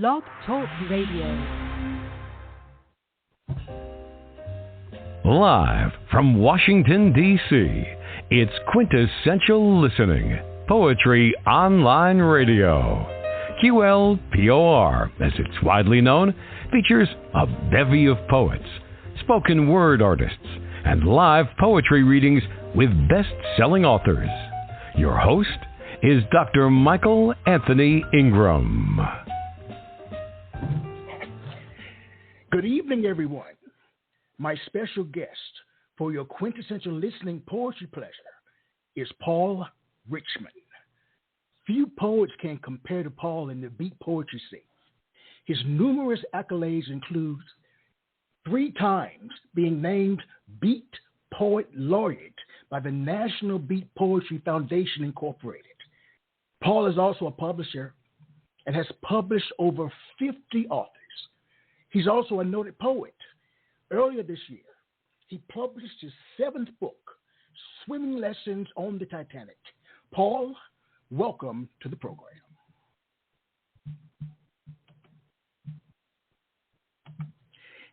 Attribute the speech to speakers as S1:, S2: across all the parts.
S1: Blog Talk Radio.
S2: Live from Washington, D.C., it's Quintessential Listening, Poetry Online Radio. QLPOR, as it's widely known, features a bevy of poets, spoken word artists, and live poetry readings with best-selling authors. Your host is Dr. Michael Anthony Ingram.
S3: Good evening, everyone. My special guest for your quintessential listening poetry pleasure is Paul Richmond. Few poets can compare to Paul in the beat poetry scene. His numerous accolades include 3 times being named Beat Poet Laureate by the National Beat Poetry Foundation, Incorporated. Paul is also a publisher and has published over 50 authors. He's also a noted poet. Earlier this year, he published his 7th book, Swimming Lessons on the Titanic. Paul, welcome to the program.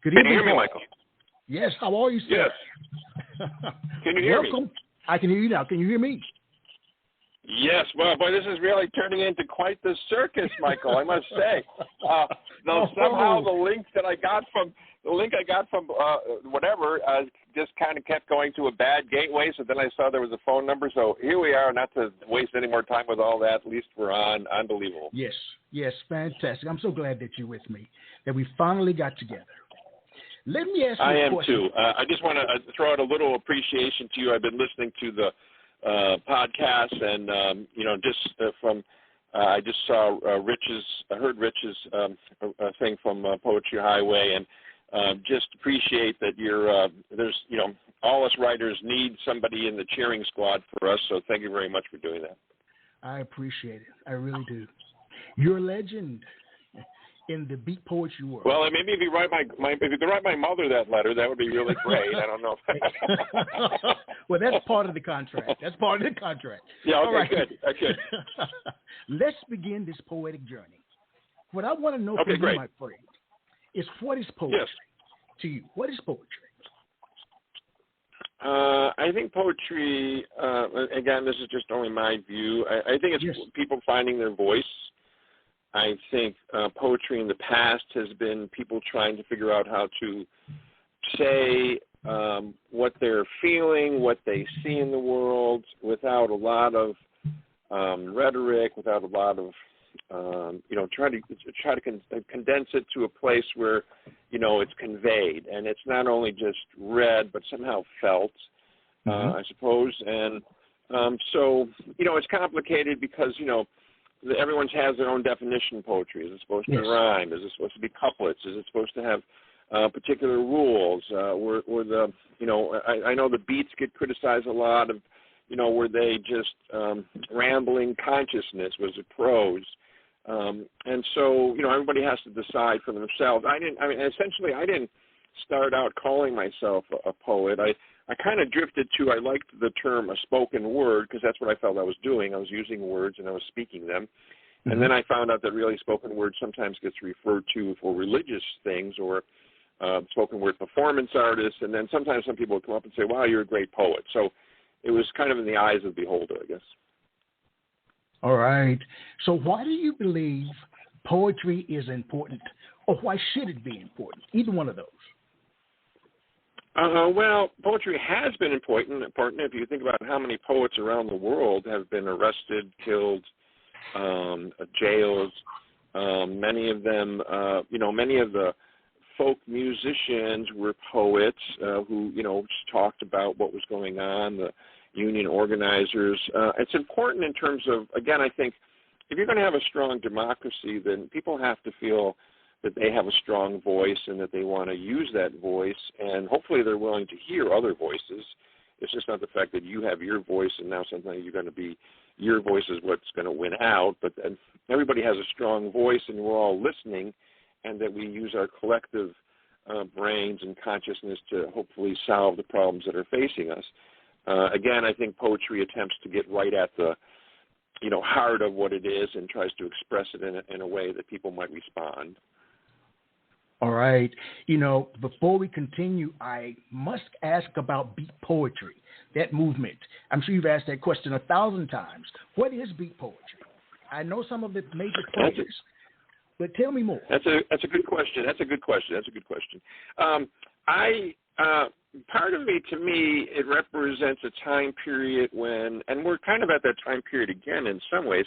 S3: Good evening,
S4: Can you hear me,
S3: Paul.
S4: Michael?
S3: Yes, how are you, sir?
S4: Yes. Can you hear
S3: welcome.
S4: me?
S3: I can hear you now. Can you hear me?
S4: Yes. Well, boy, this is really turning into quite the circus, Michael, I must say. Somehow the link I got from whatever just kind of kept going to a bad gateway, so then I saw there was a phone number, so here we are. Not to waste any more time with all that, at least we're on. Unbelievable.
S3: Yes, fantastic. I'm so glad that you're with me, that we finally got together. Let me ask you a question.
S4: I am too. I just want to throw out a little appreciation to you. I've been listening to the podcast, and I just saw I heard Rich's thing from Poetry Highway, and just appreciate that all us writers need somebody in the cheering squad for us. So thank you very much for doing that.
S3: I appreciate it. I really do. You're a legend in the beat poetry world.
S4: Well, maybe if you could write my mother that letter, that would be really great. I don't know.
S3: Well, that's part of the contract.
S4: Yeah. Okay.
S3: All right.
S4: Good. Okay.
S3: Let's begin this poetic journey. What I want to know from you, my friend, is what is poetry to you? What is poetry?
S4: I think poetry, again, this is just only my view. I think it's people finding their voice. I think poetry in the past has been people trying to figure out how to say what they're feeling, what they see in the world, without a lot of rhetoric, without a lot of try to condense it to a place where it's conveyed, and it's not only just read but somehow felt, I suppose. And so it's complicated because everyone has their own definition of poetry. Is it supposed to rhyme? Is it supposed to be couplets? Is it supposed to have particular rules? I know the beats get criticized a lot of, were they just rambling consciousness? Was it prose? And so, everybody has to decide for themselves. I didn't start out calling myself a poet. I kind of drifted to, I liked the term a spoken word because that's what I felt I was doing. I was using words and I was speaking them. Mm-hmm. And then I found out that really spoken word sometimes gets referred to for religious things or spoken word performance artists. And then sometimes some people would come up and say, wow, you're a great poet. So it was kind of in the eyes of the beholder, I guess.
S3: All right. So why do you believe poetry is important, or why should it be important? Either one of those.
S4: Well, poetry has been important if you think about how many poets around the world have been arrested, killed, jailed. Many of them, many of the folk musicians were poets who, talked about what was going on, the union organizers. It's important in terms of, again, I think if you're going to have a strong democracy, then people have to feel that they have a strong voice and that they want to use that voice, and hopefully they're willing to hear other voices. It's just not the fact that you have your voice and now suddenly you're going to be, your voice is what's going to win out, but then everybody has a strong voice and we're all listening, and that we use our collective brains and consciousness to hopefully solve the problems that are facing us. Again, I think poetry attempts to get right at the heart of what it is and tries to express it in a way that people might respond.
S3: All right. Before we continue, I must ask about beat poetry, that movement. I'm sure you've asked that question 1,000 times. What is beat poetry? I know some of the major players, but tell me more.
S4: That's a good question. Part of me, to me, it represents a time period when, and we're kind of at that time period again in some ways.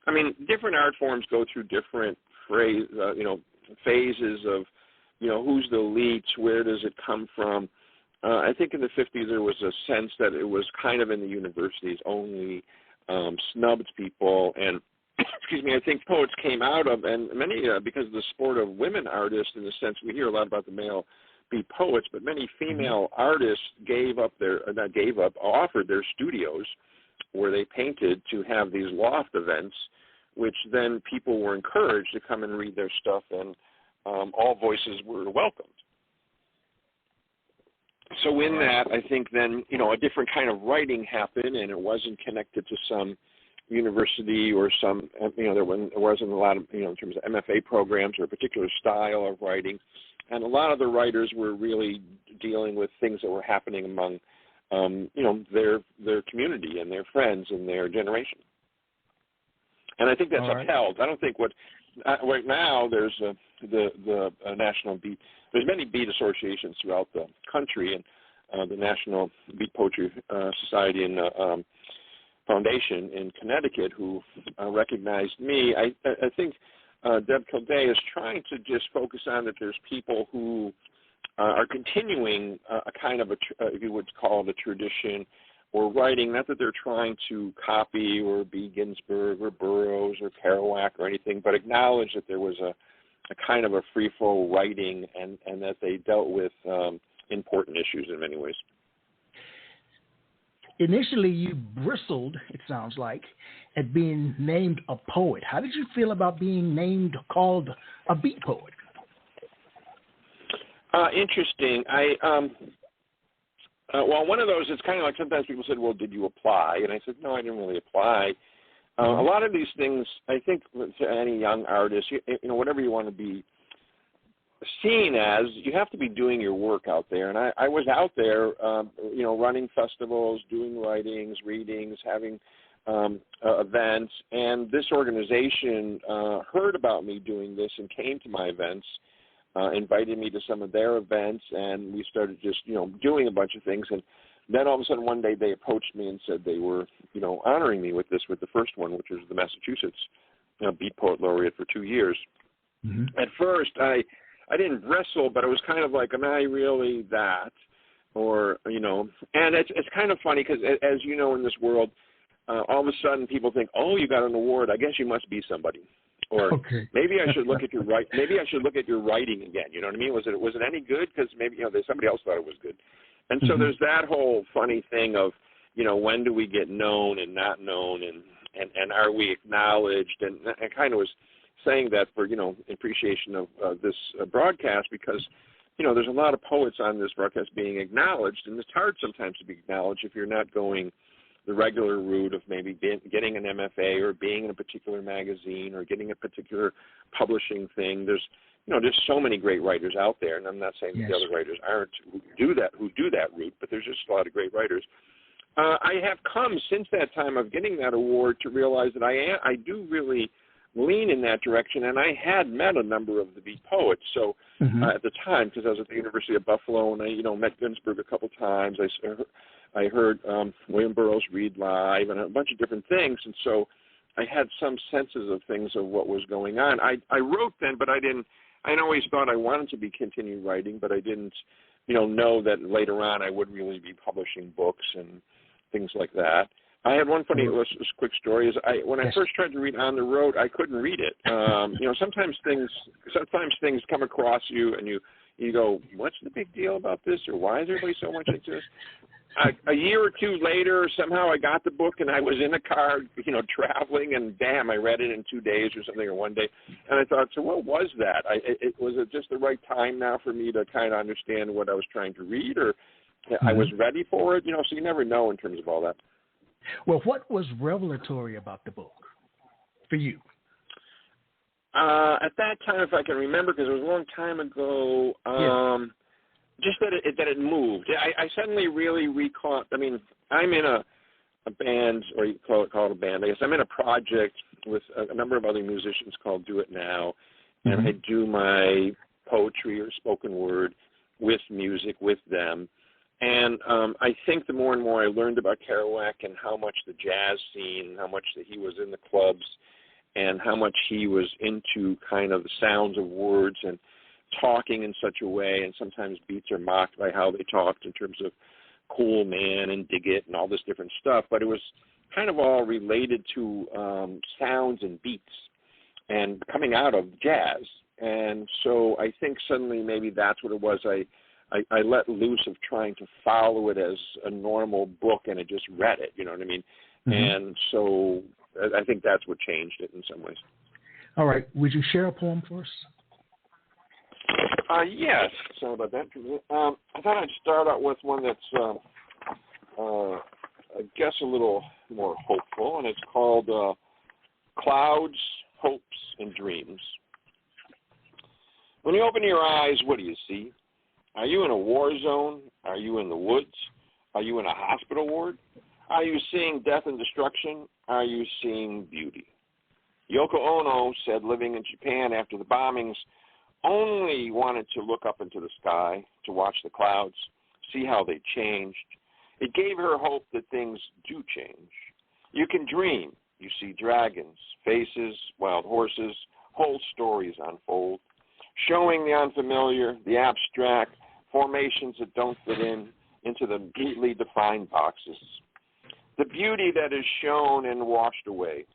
S4: I mean, different art forms go through different phases of, who's the elites, where does it come from. I think in the 50s there was a sense that it was kind of in the universities only, snubbed people, and I think poets came out of, and many, because of the sport of women artists, in the sense we hear a lot about the male beat poets, but many female artists offered their studios where they painted to have these loft events, which then people were encouraged to come and read their stuff, and all voices were welcomed. So in that, I think then, a different kind of writing happened, and it wasn't connected to some university or some, there wasn't a lot of, in terms of MFA programs or a particular style of writing. And a lot of the writers were really dealing with things that were happening among, their community and their friends and their generation. And I think that's upheld. I don't think right now there's the National Beat. There's many beat associations throughout the country, and the National Beat Poetry Society and Foundation in Connecticut, who recognized me. I think Jazzköltexzeti is trying to just focus on that there's people who are continuing a kind of if you would call it a tradition or writing, not that they're trying to copy or be Ginsberg or Burroughs or Kerouac or anything, but acknowledge that there was a kind of a free-flow writing and that they dealt with important issues in many ways.
S3: Initially, you bristled, it sounds like, at being named a poet. How did you feel about being called a beat poet?
S4: Interesting. Well, one of those, it's kind of like sometimes people said, well, did you apply? And I said, no, I didn't really apply. A lot of these things, I think, to any young artist, whatever you want to be seen as, you have to be doing your work out there. And I was out there, running festivals, doing writings, readings, having events. And this organization heard about me doing this and came to my events, invited me to some of their events, and we started just, doing a bunch of things. And then all of a sudden one day they approached me and said they were, honoring me with the first one, which was the Massachusetts Beat Poet Laureate for 2 years. Mm-hmm. At first, I didn't bristle, but it was kind of like, am I really that? Or, and it's kind of funny because, as you know, in this world, all of a sudden people think, oh, you got an award, I guess you must be somebody. Or maybe I should look at your writing again. You know what I mean? Was it any good? Because maybe somebody else thought it was good. And so there's that whole funny thing of, when do we get known and not known, and are we acknowledged? And I kind of was saying that for appreciation of this broadcast, because there's a lot of poets on this broadcast being acknowledged, and it's hard sometimes to be acknowledged if you're not going the regular route of maybe getting an MFA or being in a particular magazine or getting a particular publishing thing. There's so many great writers out there, and I'm not saying that the other writers aren't who do that route, but there's just a lot of great writers. I have come since that time of getting that award to realize that I do really lean in that direction, and I had met a number of the beat poets. So at the time, because I was at the University of Buffalo, and I met Ginsberg a couple times. I heard William Burroughs read live and a bunch of different things, and so I had some senses of things of what was going on. I wrote then, but I didn't. I always thought I wanted to continue writing, but I didn't, know that later on I would really be publishing books and things like that. I had one funny, quick story. Is when I first tried to read On the Road, I couldn't read it. Sometimes things come across you, and you go, "What's the big deal about this?" or "Why is everybody so much into this?" A year or two later, somehow I got the book, and I was in a car, traveling, and bam, I read it in 2 days or something, or one day. And I thought, so what was that? Was it just the right time now for me to kind of understand what I was trying to read, or I was ready for it? So you never know in terms of all that.
S3: Well, what was revelatory about the book for you?
S4: At that time, if I can remember, because it was a long time ago, just that it moved. I suddenly really recaught. I mean, I'm in a band, or you call it a band, I guess. I'm in a project with a number of other musicians called Do It Now, and I do my poetry or spoken word with music with them. And I think the more and more I learned about Kerouac and how much the jazz scene, how much that he was in the clubs, and how much he was into kind of the sounds of words and talking in such a way, and sometimes beats are mocked by how they talked in terms of Cool Man and Dig It and all this different stuff, but it was kind of all related to sounds and beats and coming out of jazz. And so I think suddenly maybe that's what it was. I let loose of trying to follow it as a normal book, and I just read it, you know what I mean? And so I think that's what changed it in some ways. All right.
S3: Would you share a poem for us?
S4: Yes. Sorry about that. I thought I'd start out with one that's, I guess, a little more hopeful, and it's called Clouds, Hopes, and Dreams. When you open your eyes, what do you see? Are you in a war zone? Are you in the woods? Are you in a hospital ward? Are you seeing death and destruction? Are you seeing beauty? Yoko Ono said living in Japan after the bombings only wanted to look up into the sky, to watch the clouds, see how they changed. It gave her hope that things do change. You can dream. You see dragons, faces, wild horses, whole stories unfold, showing the unfamiliar, the abstract, formations that don't fit into the neatly defined boxes. The beauty that is shown and washed away.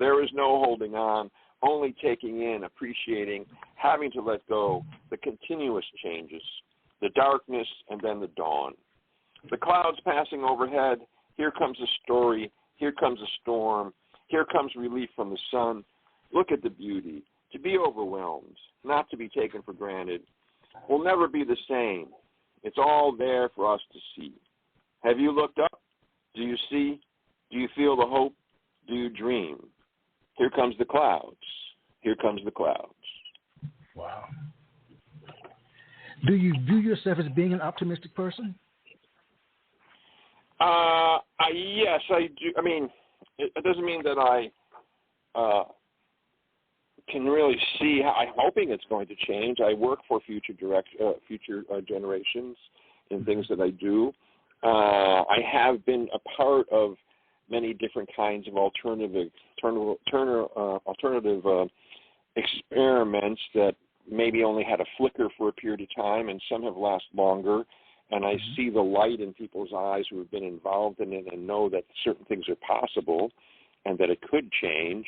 S4: There is no holding on, only taking in, appreciating, having to let go, the continuous changes, the darkness and then the dawn. The clouds passing overhead, here comes a story, here comes a storm, here comes relief from the sun. Look at the beauty, to be overwhelmed, not to be taken for granted. Will never be the same. It's all there for us to see. Have you looked up? Do you see? Do you feel the hope? Do you dream? Here comes the clouds. Here comes the clouds.
S3: Wow. Do you view yourself as being an optimistic person?
S4: Yes, I do. I mean, it doesn't mean that I can really see how. I'm hoping it's going to change. I work for future generations in things that I do. I have been a part of many different kinds of alternative experiments that maybe only had a flicker for a period of time, and some have lasted longer. And I see the light in people's eyes who have been involved in it and know that certain things are possible and that it could change.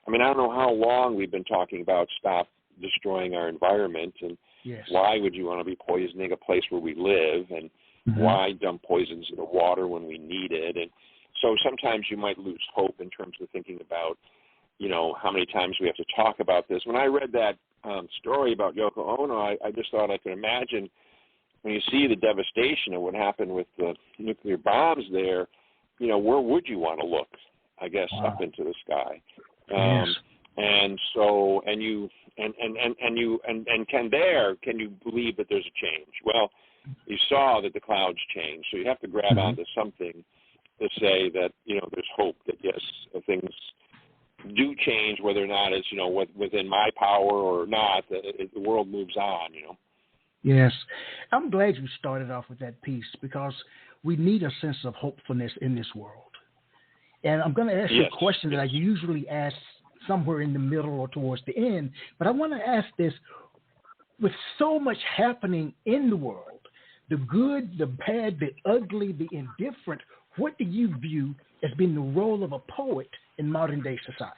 S4: I mean, I don't know how long we've been talking about stop destroying our environment, and why would you want to be poisoning a place where we live, and why dump poisons in the water when we need it. And so sometimes you might lose hope in terms of thinking about, you know, how many times we have to talk about this. When I read that story about Yoko Ono, I just thought I could imagine when you see the devastation of what happened with the nuclear bombs there, you know, where would you want to look? I guess up into the sky. And so, can you believe that there's a change? Well, you saw that the clouds changed, so you have to grab onto something to say that, you know, there's hope that yes, things do change, whether or not it's, you know, within my power or not. The world moves on, you know.
S3: Yes, I'm glad you started off with that piece because we need a sense of hopefulness in this world. And I'm going to ask you a question that I usually ask somewhere in the middle or towards the end, but I want to ask this. With so much happening in the world, the good, the bad, the ugly, the indifferent, what do you view as being the role of a poet in modern day society?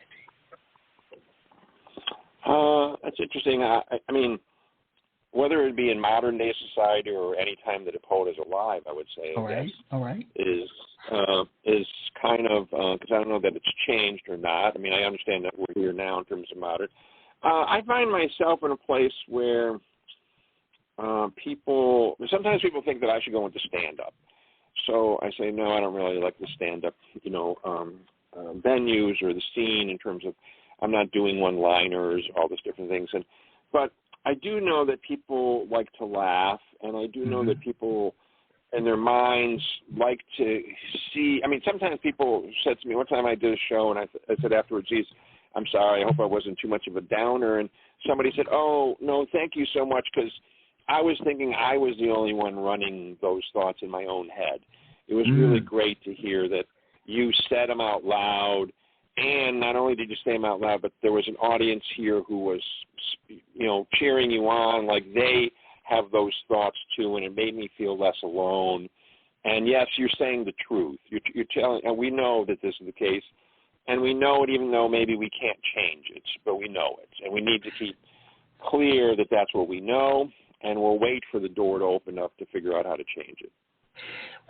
S4: That's interesting. I mean, whether it be in modern day society or any time that a poet is alive, I would say, is kind of, because I don't know that it's changed or not. I mean, I understand that we're here now in terms of modern. I find myself in a place where sometimes people think that I should go into stand-up. so I say, no, I don't really like the stand-up, venues or the scene in terms of I'm not doing one-liners, all those different things. But I do know that people like to laugh, and I do know that people in their minds like to see. I mean, sometimes people said to me, one time I did a show, and I said afterwards, geez, I'm sorry, I hope I wasn't too much of a downer. And somebody said, oh, no, thank you so much, because I was thinking I was the only one running those thoughts in my own head. It was really great to hear that you said them out loud, and not only did you say them out loud, but there was an audience here who was, cheering you on, like they have those thoughts too, and it made me feel less alone. And yes, you're saying the truth. You're telling, and we know that this is the case, and we know it even though maybe we can't change it, but we know it, and we need to keep clear that that's what we know, and we'll wait for the door to open up to figure out how to change it.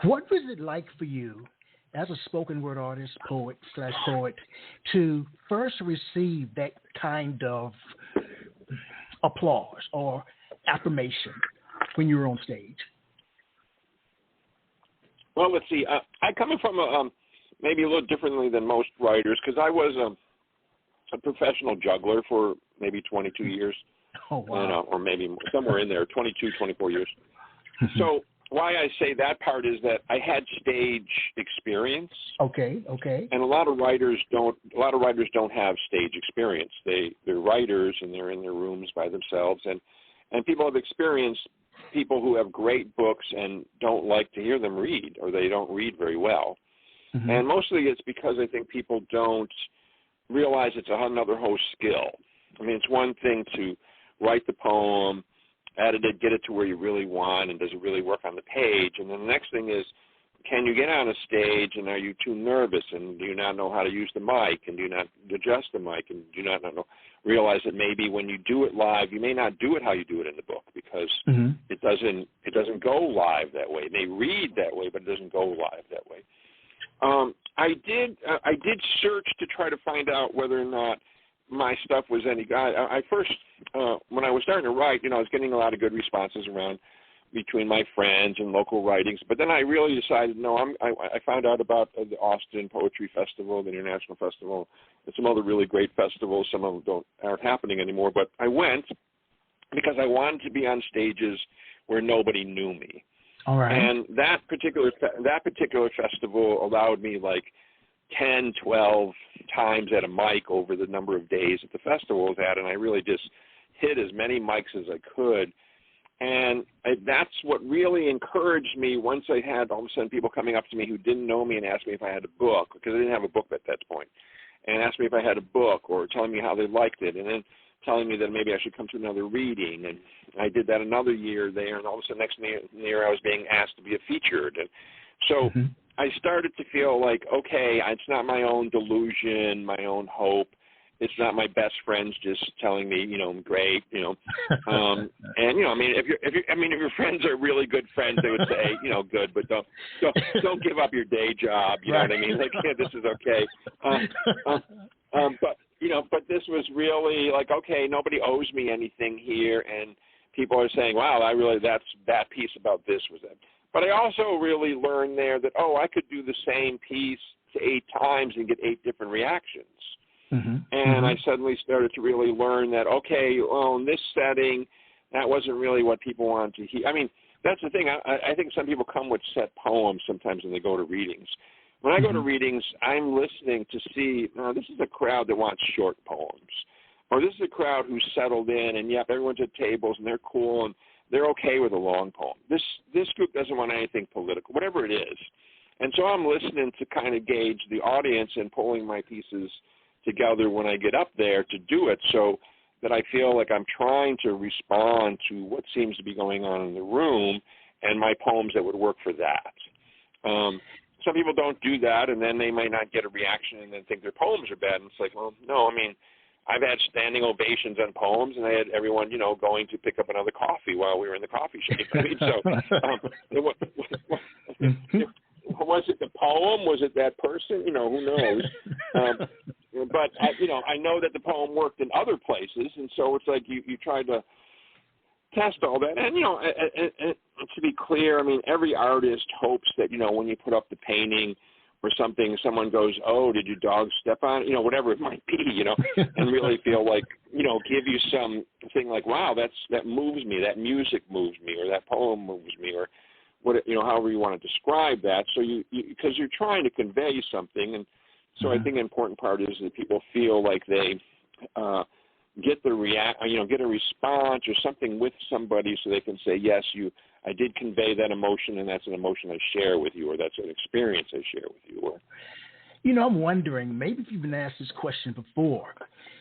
S3: What was it like for you as a spoken word artist, poet, to first receive that kind of applause or affirmation when you were on stage?
S4: Well, let's see. I come from maybe a little differently than most writers, because I was a professional juggler for maybe 22 years.
S3: Oh, wow.
S4: Or maybe somewhere in there, 22, 24 years. So why I say that part is that I had stage experience.
S3: Okay.
S4: And a lot of writers don't have stage experience. They're writers, and they're in their rooms by themselves, and people have experienced people who have great books and don't like to hear them read, or they don't read very well. And mostly it's because I think people don't realize it's another whole skill. I mean, it's one thing to write the poem, edit it, get it to where you really want, and does it really work on the page? And then the next thing is, can you get on a stage, and are you too nervous, and do you not know how to use the mic, and do you not adjust the mic, and do you not realize that maybe when you do it live, you may not do it how you do it in the book, because it doesn't go live that way. It may read that way, but it doesn't go live that way. I did search to try to find out whether or not my stuff was any good. I first, when I was starting to write, I was getting a lot of good responses around between my friends and local writings. But then I really decided, no, I found out about the Austin Poetry Festival, the International Festival, and some other really great festivals. Some of them aren't happening anymore. But I went because I wanted to be on stages where nobody knew me.
S3: All right.
S4: And that particular festival allowed me like 10, 12 times at a mic over the number of days that the festival was at, and I really just hit as many mics as I could. And that's what really encouraged me once I had all of a sudden people coming up to me who didn't know me and asked me if I had a book, because I didn't have a book at that point, and asked me if I had a book, or telling me how they liked it, and then telling me that maybe I should come to another reading. And I did that another year there, and all of a sudden next year I was being asked to be a featured. And so I started to feel like, okay, it's not my own delusion, my own hope. It's not my best friends just telling me, I'm great, and if your friends are really good friends, they would say, good, but don't give up your day job. You know what I mean? Like, yeah, this is okay. But this was really like, okay, nobody owes me anything here, and people are saying, wow, that piece about this was it. But I also really learned there that, I could do the same piece 8 times and get 8 different reactions. And I suddenly started to really learn that, okay, in this setting, that wasn't really what people wanted to hear. I mean, that's the thing. I think some people come with set poems sometimes when they go to readings. When I go to readings, I'm listening to see, this is a crowd that wants short poems. Or this is a crowd who's settled in, and yep, everyone's at tables, and they're cool, and they're okay with a long poem. This group doesn't want anything political, whatever it is. And so I'm listening to kind of gauge the audience and pulling my pieces together when I get up there to do it, so that I feel like I'm trying to respond to what seems to be going on in the room, and my poems that would work for that. Some people don't do that, and then they might not get a reaction and then think their poems are bad. And it's like, well, no, I mean, I've had standing ovations on poems, and I had everyone, going to pick up another coffee while we were in the coffee shop. I mean, so was it the poem? Was it that person? Who knows? But I know that the poem worked in other places, and so it's like you try to test all that. And, and to be clear, I mean, every artist hopes that, when you put up the painting or something, someone goes, oh, did your dog step on it? Whatever it might be, and really feel like, give you something like, wow, that moves me, that music moves me, or that poem moves me, or what, however you want to describe that. So because you're trying to convey something. And so I think an important part is that people feel like they get get a response or something with somebody, so they can say, yes, I did convey that emotion, and that's an emotion I share with you, or that's an experience I share with you. Or,
S3: I'm wondering, maybe you've been asked this question before,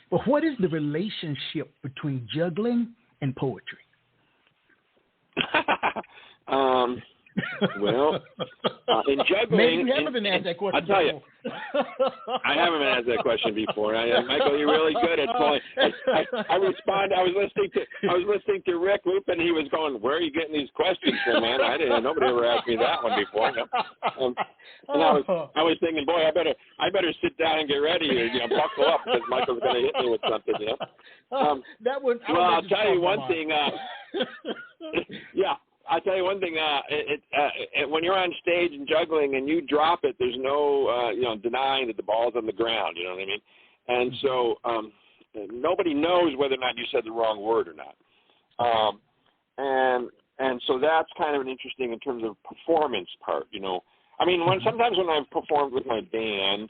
S3: but what is the relationship between juggling and poetry?
S4: Well, in juggling, maybe
S3: you haven't been asked that question.
S4: I'll tell you, I haven't been asked that question before. Michael, you're really good at pulling. I respond. I was listening to Rick Lupin. He was going, "Where are you getting these questions from, man? Nobody ever asked me that one before." And I was thinking, boy, I better sit down and get ready, or buckle up, because Michael's going to hit me with something.
S3: That would.
S4: Well, I'll tell you one thing. Yeah. I'll tell you one thing. When you're on stage and juggling and you drop it, there's no, denying that the ball's on the ground. You know what I mean? And so nobody knows whether or not you said the wrong word or not. And so that's kind of an interesting in terms of performance part. I mean, sometimes when I've performed with my band,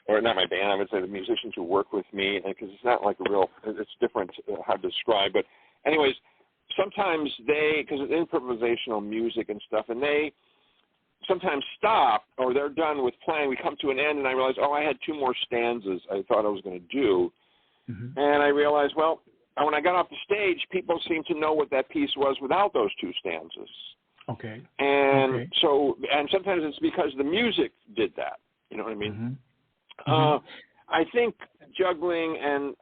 S4: or not my band, I would say the musicians who work with me, because it's not like it's different how to describe. But anyways. Sometimes because it's improvisational music and stuff, and they sometimes stop, or they're done with playing. We come to an end, and I realize, I had 2 more stanzas I thought I was going to do. Mm-hmm. And I realized, well, when I got off the stage, people seemed to know what that piece was without those 2 stanzas.
S3: Okay.
S4: And and sometimes it's because the music did that. You know what I mean? Mm-hmm. I think juggling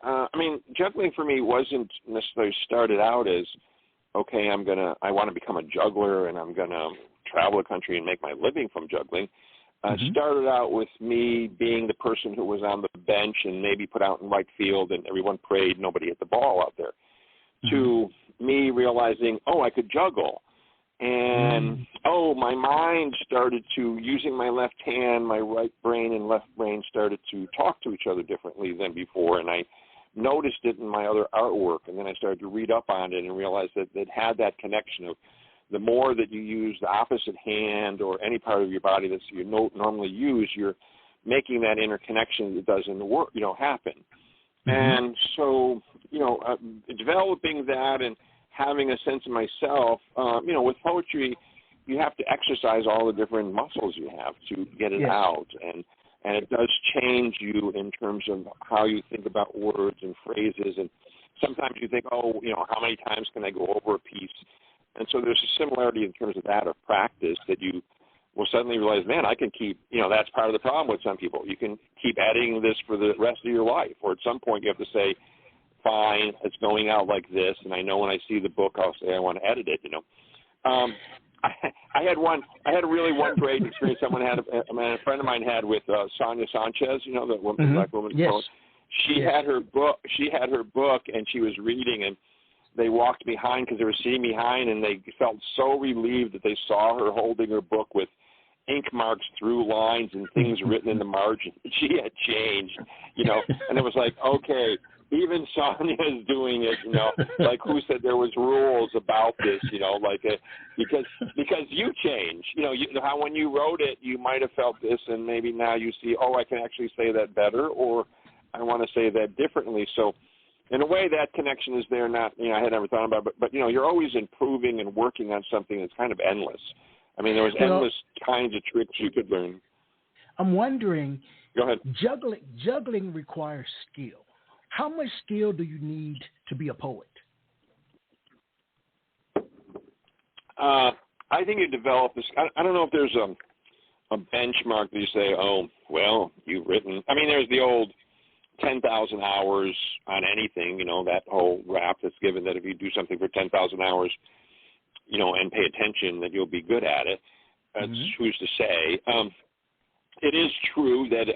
S4: juggling for me wasn't necessarily started out as, okay, I want to become a juggler and I'm going to travel the country and make my living from juggling. Started out with me being the person who was on the bench and maybe put out in right field and everyone prayed, nobody hit the ball out there, to me realizing, I could juggle. And, my mind started to, using my left hand, my right brain and left brain started to talk to each other differently than before. And I noticed it in my other artwork. And then I started to read up on it and realized that it had that connection of the more that you use the opposite hand or any part of your body that you normally use, you're making that interconnection that doesn't work, happen. And so, developing that and having a sense of myself, with poetry, you have to exercise all the different muscles you have to get it out. And it does change you in terms of how you think about words and phrases. And sometimes you think, how many times can I go over a piece? And so there's a similarity in terms of that of practice that you will suddenly realize, man, I can keep, that's part of the problem with some people. You can keep editing this for the rest of your life. Or at some point you have to say, fine, it's going out like this, and I know when I see the book, I'll say I want to edit it. I had really one great experience. A friend of mine had with Sonia Sanchez, the woman, black woman.
S3: Yes.
S4: She had her book. And she was reading, and they walked behind because they were sitting behind, and they felt so relieved that they saw her holding her book with ink marks through lines and things written in the margin. She had changed, and it was like, okay. Even Sonia is doing it, like who said there was rules about this, because you change, how when you wrote it, you might have felt this and maybe now you see, I can actually say that better, or I want to say that differently. So in a way that connection is there, not, I had never thought about it, but you're always improving and working on something that's kind of endless. I mean, there was endless kinds of tricks you could learn.
S3: I'm wondering,
S4: go ahead.
S3: Juggling requires skill. How much skill do you need to be a poet?
S4: I think you develop this. I don't know if there's a benchmark that you say, you've written. I mean, there's the old 10,000 hours on anything, that whole rap that's given that if you do something for 10,000 hours, and pay attention, that you'll be good at it. That's who's to say. It is true that,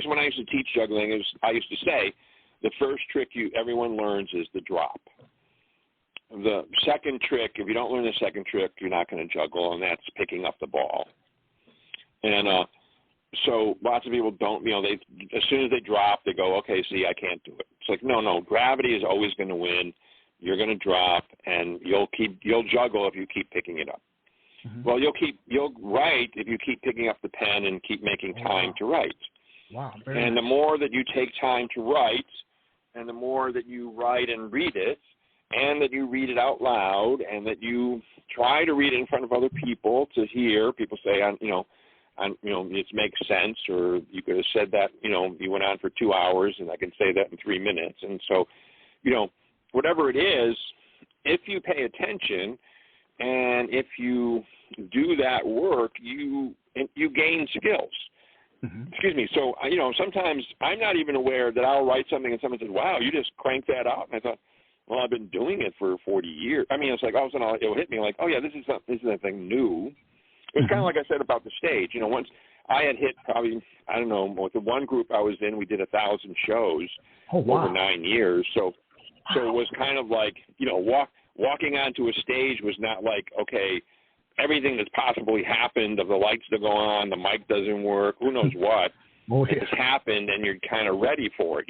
S4: when I used to teach juggling, I used to say, the first trick everyone learns is the drop. the second trick, if you don't learn the second trick, you're not going to juggle, and that's picking up the ball. And so lots of people don't, they as soon as they drop, they go, okay, see, I can't do it. It's like, no, gravity is always going to win. You're going to drop, and you'll juggle if you keep picking it up. Mm-hmm. Well, you'll write if you keep picking up the pen and keep making time to write.
S3: Wow.
S4: And the more that you take time to write, and the more that you write and read it, and that you read it out loud, and that you try to read it in front of other people to hear people say, it makes sense, or you could have said that, you went on for 2 hours, and I can say that in 3 minutes. And so, whatever it is, if you pay attention, and if you do that work, you gain skills. Mm-hmm. Excuse me. So, sometimes I'm not even aware that I'll write something and someone says, wow, you just cranked that out. And I thought, well, I've been doing it for 40 years. I mean, it's like all of a sudden it'll hit me like, oh, yeah, this is nothing new. It was kind of like I said about the stage. Once I had hit probably, I don't know, with the one group I was in, we did 1,000 shows over 9 years. So it was kind of like, walking onto a stage was not like, okay, everything that's possibly happened, of the lights that go on, the mic doesn't work, who knows what. It has happened, and you're kind of ready for it,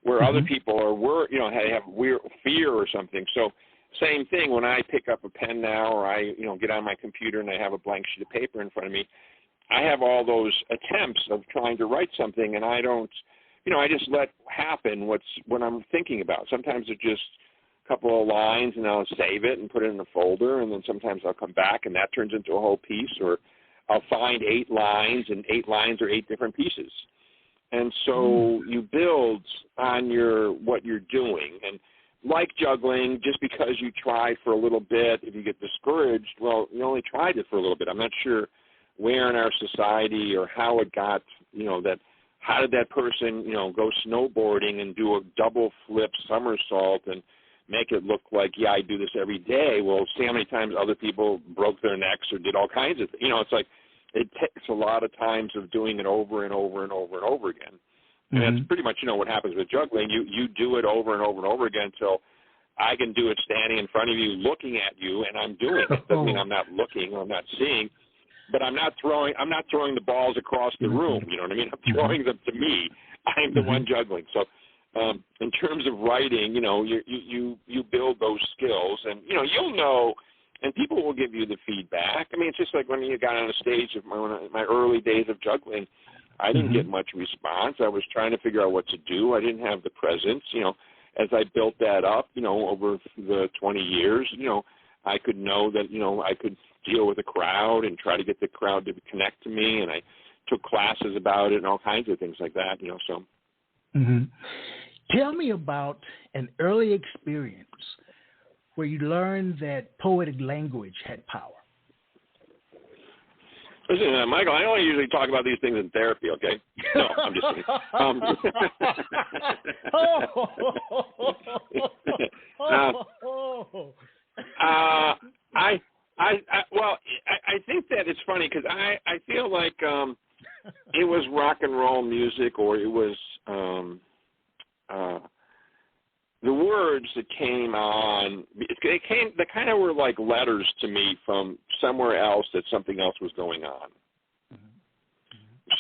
S4: where other people have weird fear or something. So same thing when I pick up a pen now, or I, get on my computer and I have a blank sheet of paper in front of me, I have all those attempts of trying to write something, and I don't, I just let happen what I'm thinking about. Sometimes it's just a couple of lines, and I'll save it and put it in a folder, and then sometimes I'll come back, and that turns into a whole piece, or I'll find 8 lines, and 8 lines are 8 different pieces. And so you build on what you're doing. And like juggling, just because you try for a little bit, if you get discouraged, well, you only tried it for a little bit. I'm not sure where in our society or how it got, how did that person, go snowboarding and do a double flip somersault and make it look like, yeah, I do this every day. Well, see how many times other people broke their necks or did all kinds of things. It's like it takes a lot of times of doing it over and over and over and over again. And that's pretty much, what happens with juggling. You do it over and over and over again until I can do it standing in front of you, looking at you, and I'm doing it. Doesn't mean I'm not looking or I'm not seeing, but I'm not throwing the balls across the room. You know what I mean? I'm throwing them to me. I'm the one juggling. So in terms of writing, you build those skills, and you'll know, and people will give you the feedback. I mean, it's just like when you got on a stage of my early days of juggling. I didn't get much response. I was trying to figure out what to do. I didn't have the presence. As I built that up, over the 20 years, I could know that, I could deal with a crowd and try to get the crowd to connect to me. And I took classes about it and all kinds of things like that, so.
S3: Mm-hmm. Tell me about an early experience where you learned that poetic language had power.
S4: Listen, Michael, I only usually talk about these things in therapy, okay? No, I'm just kidding. I think that it's funny because I feel like it was rock and roll music, or it was the words that came on. They kind of were like letters to me from somewhere else that something else was going on.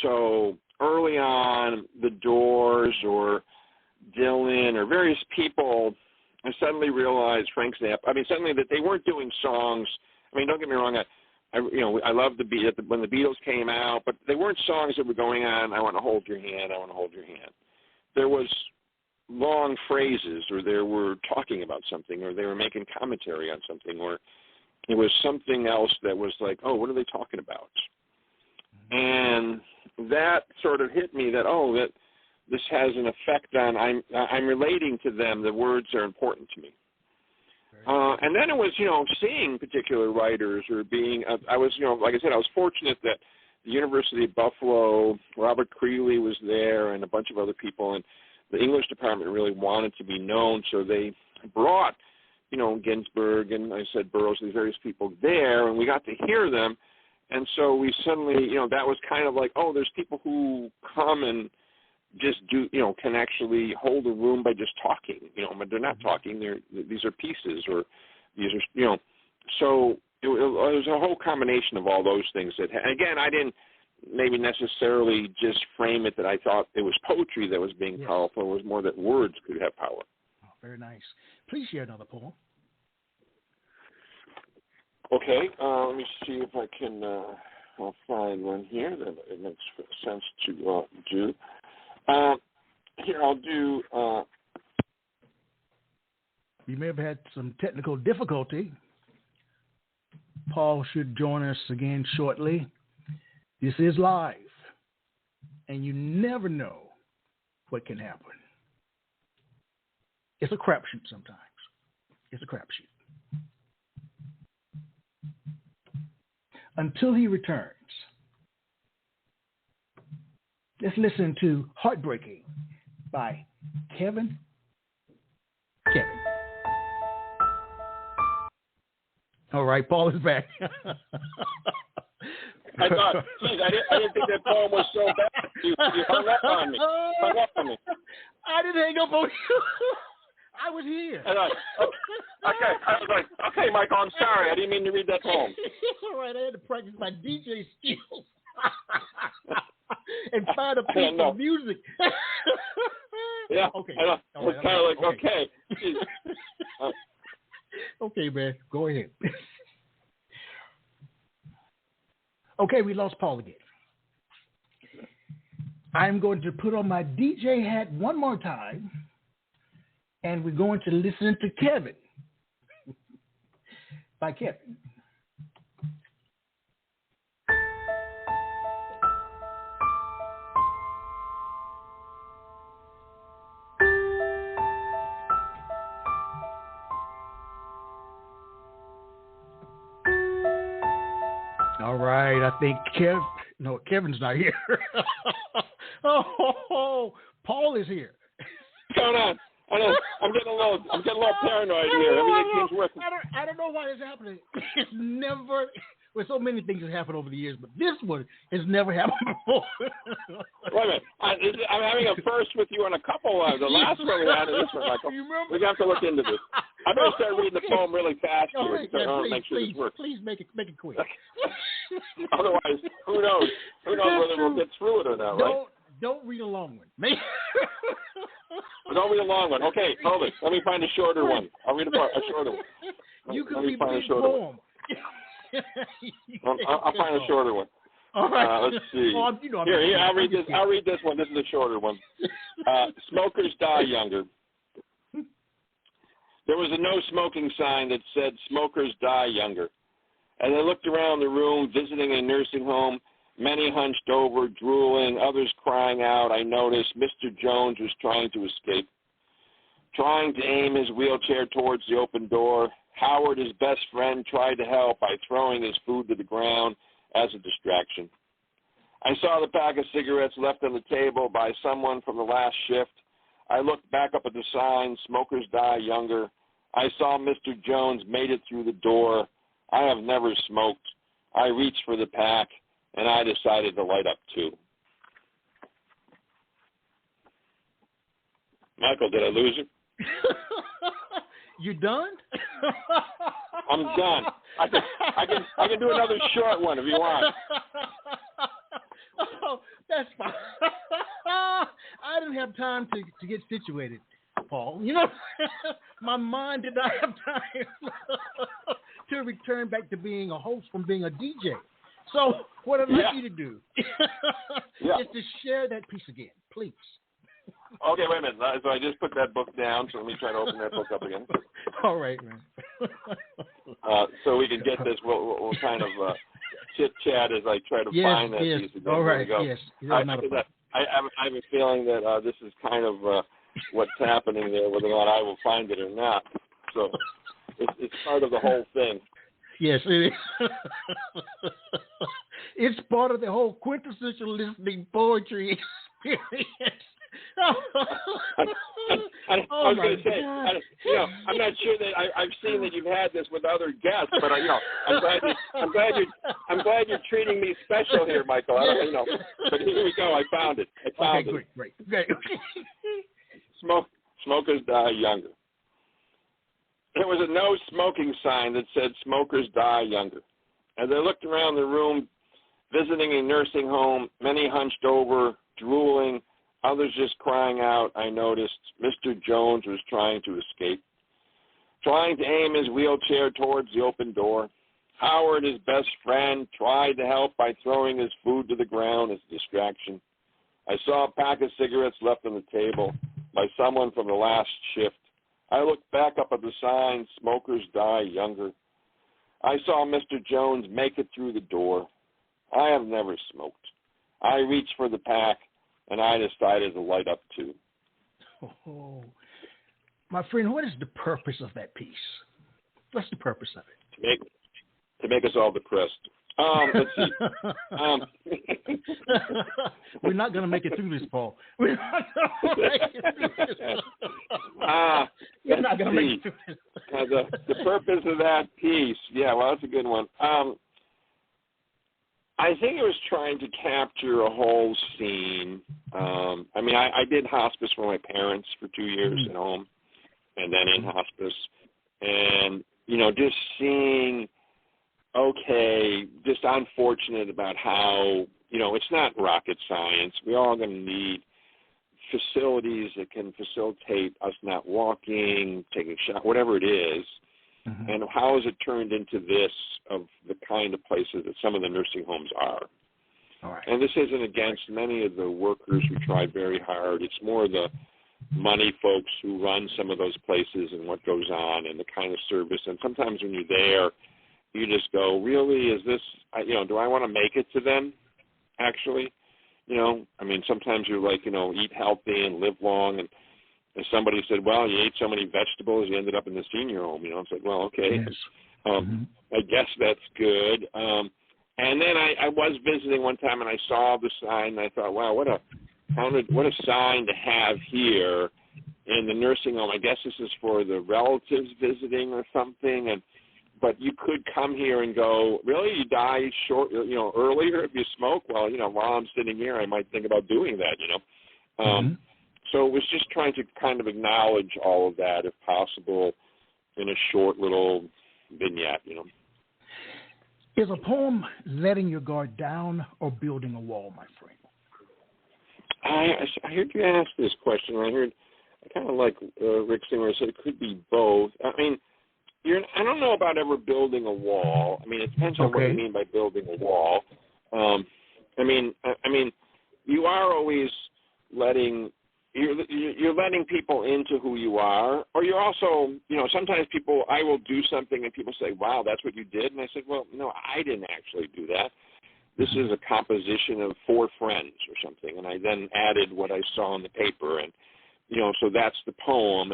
S4: So early on, the Doors or Dylan or various people, I suddenly realized, Frank Zappa, suddenly that they weren't doing songs. Don't get me wrong, I love the beat when the Beatles came out, but they weren't songs that were going on, I want to hold your hand, I want to hold your hand. There was long phrases, or they were talking about something, or they were making commentary on something, or it was something else that was like, oh, what are they talking about? And that sort of hit me that, that this has an effect on, I'm relating to them, the words are important to me. And then it was, seeing particular writers or being, I was, like I said, I was fortunate that the University of Buffalo, Robert Creeley was there and a bunch of other people, and the English department really wanted to be known, so they brought, Ginsberg and I said Burroughs, these various people there, and we got to hear them. And so we suddenly, that was kind of like, oh, there's people who come and just do, can actually hold a room by just talking, but they're not talking. These are pieces, or These are, you know, so it was a whole combination of all those things. That, again, I didn't maybe necessarily just frame it that I thought it was poetry that was being powerful. It was more that words could have power.
S3: Oh, very nice. Please share another poem.
S4: Okay, let me see if I can. I'll find one here that it makes sense to do. Here, I'll do.
S3: We may have had some technical difficulty. Paul should join us again shortly. This is live, and you never know what can happen. It's a crapshoot sometimes. It's a crapshoot. Until he returns, let's listen to Heartbreaking by Kevin. All right, Paul is back.
S4: I thought, geez, I didn't think that poem was so bad. You hung up on me.
S3: I didn't hang up on you. I was here.
S4: And I was like, okay, Michael, I'm sorry. I didn't mean to read that poem.
S3: All right, I had to practice my DJ skills and find a piece of music.
S4: Yeah.
S3: Okay.
S4: I was kind of like, okay.
S3: Okay, man, go ahead. Okay, we lost Paul again. I'm going to put on my DJ hat one more time, and we're going to listen to Kevin by Kevin. All right, I think Kevin's not here. Oh, Paul is here.
S4: What's going on? I'm getting a little paranoid here. Everything seems working.
S3: I don't know why it's happening. It's never. Well, so many things have happened over the years, but this one has never happened before.
S4: Wait a minute. I'm having a first with you on a couple of the last one we had and this one, Michael. We have to look into this. I'm going to start reading the poem really fast here
S3: right,
S4: make sure this works.
S3: Please make it quick.
S4: Otherwise, who knows? Who knows whether we'll get through it or not, right?
S3: Don't read a long one.
S4: Don't read a long one. Okay, hold it. Let me find a shorter one. I'll read a shorter one.
S3: You can read a poem.
S4: I'll find a shorter one.
S3: All right.
S4: Let's see. Here, I'll read this. I'll read this one. This is a shorter one. Smokers die younger. There was a no smoking sign that said smokers die younger. As I looked around the room, visiting a nursing home, many hunched over, drooling, others crying out, I noticed Mr. Jones was trying to escape. Trying to aim his wheelchair towards the open door, Howard, his best friend, tried to help by throwing his food to the ground as a distraction. I saw the pack of cigarettes left on the table by someone from the last shift. I looked back up at the sign, smokers die younger. I saw Mr. Jones made it through the door. I have never smoked. I reached for the pack, and I decided to light up too. Michael, did I lose you?
S3: You done?
S4: I'm done. I can do another short one if you want.
S3: Oh, that's fine. I didn't have time to get situated, Paul. You know, my mind did not have time to return back to being a host from being a DJ. So what I'd like you to do is to share that piece again, please.
S4: Okay, wait a minute. So I just put that book down, so let me try to open that book up again.
S3: All right, man.
S4: So we can get this. We'll kind of chit-chat as I try to find that piece again.
S3: All right,
S4: go.
S3: yes.
S4: I have a feeling that this is kind of what's happening there, whether or not I will find it or not. So it's part of the whole thing.
S3: Yes, it is. It's part of the whole quintessential listening poetry experience.
S4: I was going to say, I'm not sure that I've seen that you've had this with other guests, but I'm glad you're treating me special here, Michael. But here we go. I found it.
S3: Great.
S4: Smokers die younger. There was a no smoking sign that said smokers die younger. As I looked around the room, visiting a nursing home, many hunched over, drooling, others just crying out, I noticed Mr. Jones was trying to escape, trying to aim his wheelchair towards the open door. Howard, his best friend, tried to help by throwing his food to the ground as a distraction. I saw a pack of cigarettes left on the table by someone from the last shift. I looked back up at the sign, smokers die younger. I saw Mr. Jones make it through the door. I have never smoked. I reached for the pack, and I decided to light up too.
S3: Oh, my friend, what is the purpose of that piece? What's the purpose of it?
S4: To make us all depressed. Let's see.
S3: We're not going to make it through this, Paul. We're not going to make it through this. We're not going to make it through this.
S4: The purpose of that piece, yeah, well, that's a good one. I think it was trying to capture a whole scene. I mean, I did hospice for my parents for 2 years at home and then in hospice. And, you know, just seeing, okay, just unfortunate about how, you know, it's not rocket science. We're all going to need facilities that can facilitate us not walking, taking a shot, whatever it is. Mm-hmm. And how has it turned into this of the kind of places that some of the nursing homes are?
S3: All right.
S4: And this isn't against many of the workers who tried very hard. It's more the money folks who run some of those places and what goes on and the kind of service. And sometimes when you're there, you just go, really, is this, you know, do I want to make it to them, actually? You know, I mean, sometimes you're like, you know, eat healthy and live long. And somebody said, well, you ate so many vegetables, you ended up in the senior home. You know, it's like, well, okay. Yes. I guess that's good. And then I was visiting one time, and I saw the sign, and I thought, wow, what a sign to have here in the nursing home. I guess this is for the relatives visiting or something. But you could come here and go, really, you die earlier if you smoke? Well, you know, while I'm sitting here, I might think about doing that, you know. So it was just trying to kind of acknowledge all of that, if possible, in a short little vignette, you know.
S3: Is a poem letting your guard down or building a wall, my friend?
S4: I heard you ask this question. I kind of like Rick Singer said it could be both. I mean, I don't know about ever building a wall. I mean, it depends on what you mean by building a wall. I mean, you are always you're letting people into who you are, or you're also, you know, sometimes I will do something and people say, wow, that's what you did. And I said, well, no, I didn't actually do that. This is a composition of 4 friends or something. And I then added what I saw on the paper. And, you know, so that's the poem.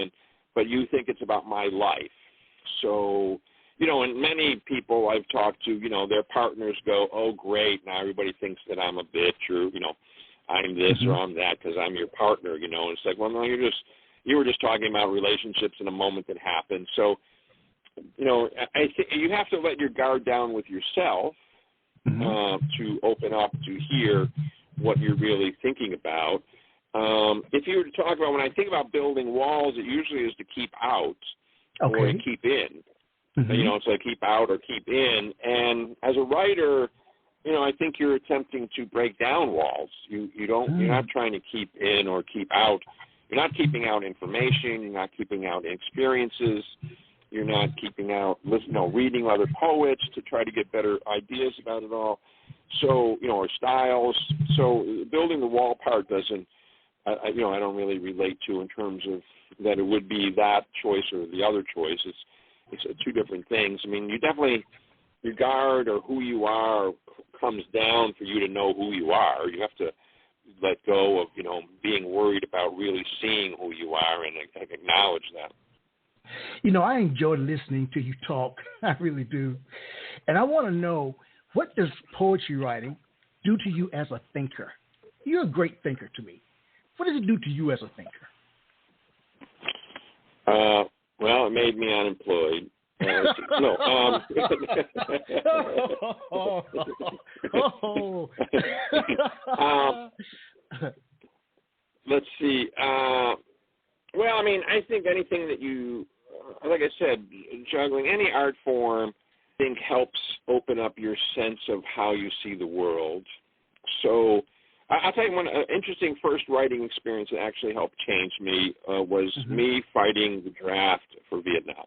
S4: But you think it's about my life. So, you know, and many people I've talked to, you know, their partners go, oh, great, now everybody thinks that I'm a bitch, or, you know, I'm this or I'm that because I'm your partner, you know. And it's like, well, no, you were just talking about relationships in a moment that happened. So, you know, I think you have to let your guard down with yourself to open up to hear what you're really thinking about. If you were to talk about, when I think about building walls, it usually is to keep out or to keep in. You know, it's like keep out or keep in. And as a writer, you know, I think you're attempting to break down walls. You're not trying to keep in or keep out. You're not keeping out information. You're not keeping out experiences. You're not keeping out, reading other poets to try to get better ideas about it all. So, you know, or styles. So building the wall part doesn't, I don't really relate to in terms of that it would be that choice or the other choice. It's 2 different things. I mean, you definitely, your guard or who you are comes down for you to know who you are. You have to let go of, you know, being worried about really seeing who you are and acknowledge that.
S3: You know, I enjoy listening to you talk. I really do. And I want to know, what does poetry writing do to you as a thinker? You're a great thinker to me. What does it do to you as a thinker?
S4: Well, it made me unemployed. Let's see. Well, I mean, I think anything that you, like I said, juggling, any art form, I think helps open up your sense of how you see the world. So I'll tell you one interesting first writing experience that actually helped change me was me fighting the draft for Vietnam.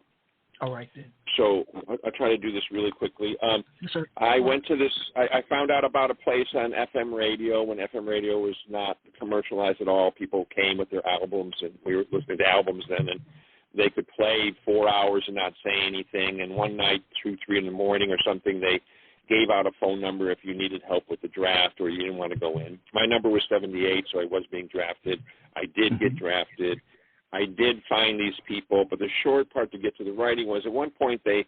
S3: All right, then.
S4: So I'll try to do this really quickly.
S3: Yes, sir.
S4: I went to this, I found out about a place on FM radio when FM radio was not commercialized at all. People came with their albums, and we were listening to albums then, and they could play 4 hours and not say anything. And one night, 2, 3 in the morning or something, they gave out a phone number if you needed help with the draft or you didn't want to go in. My number was 78, so I was being drafted. I did get drafted. I did find these people, but the short part to get to the writing was at one point they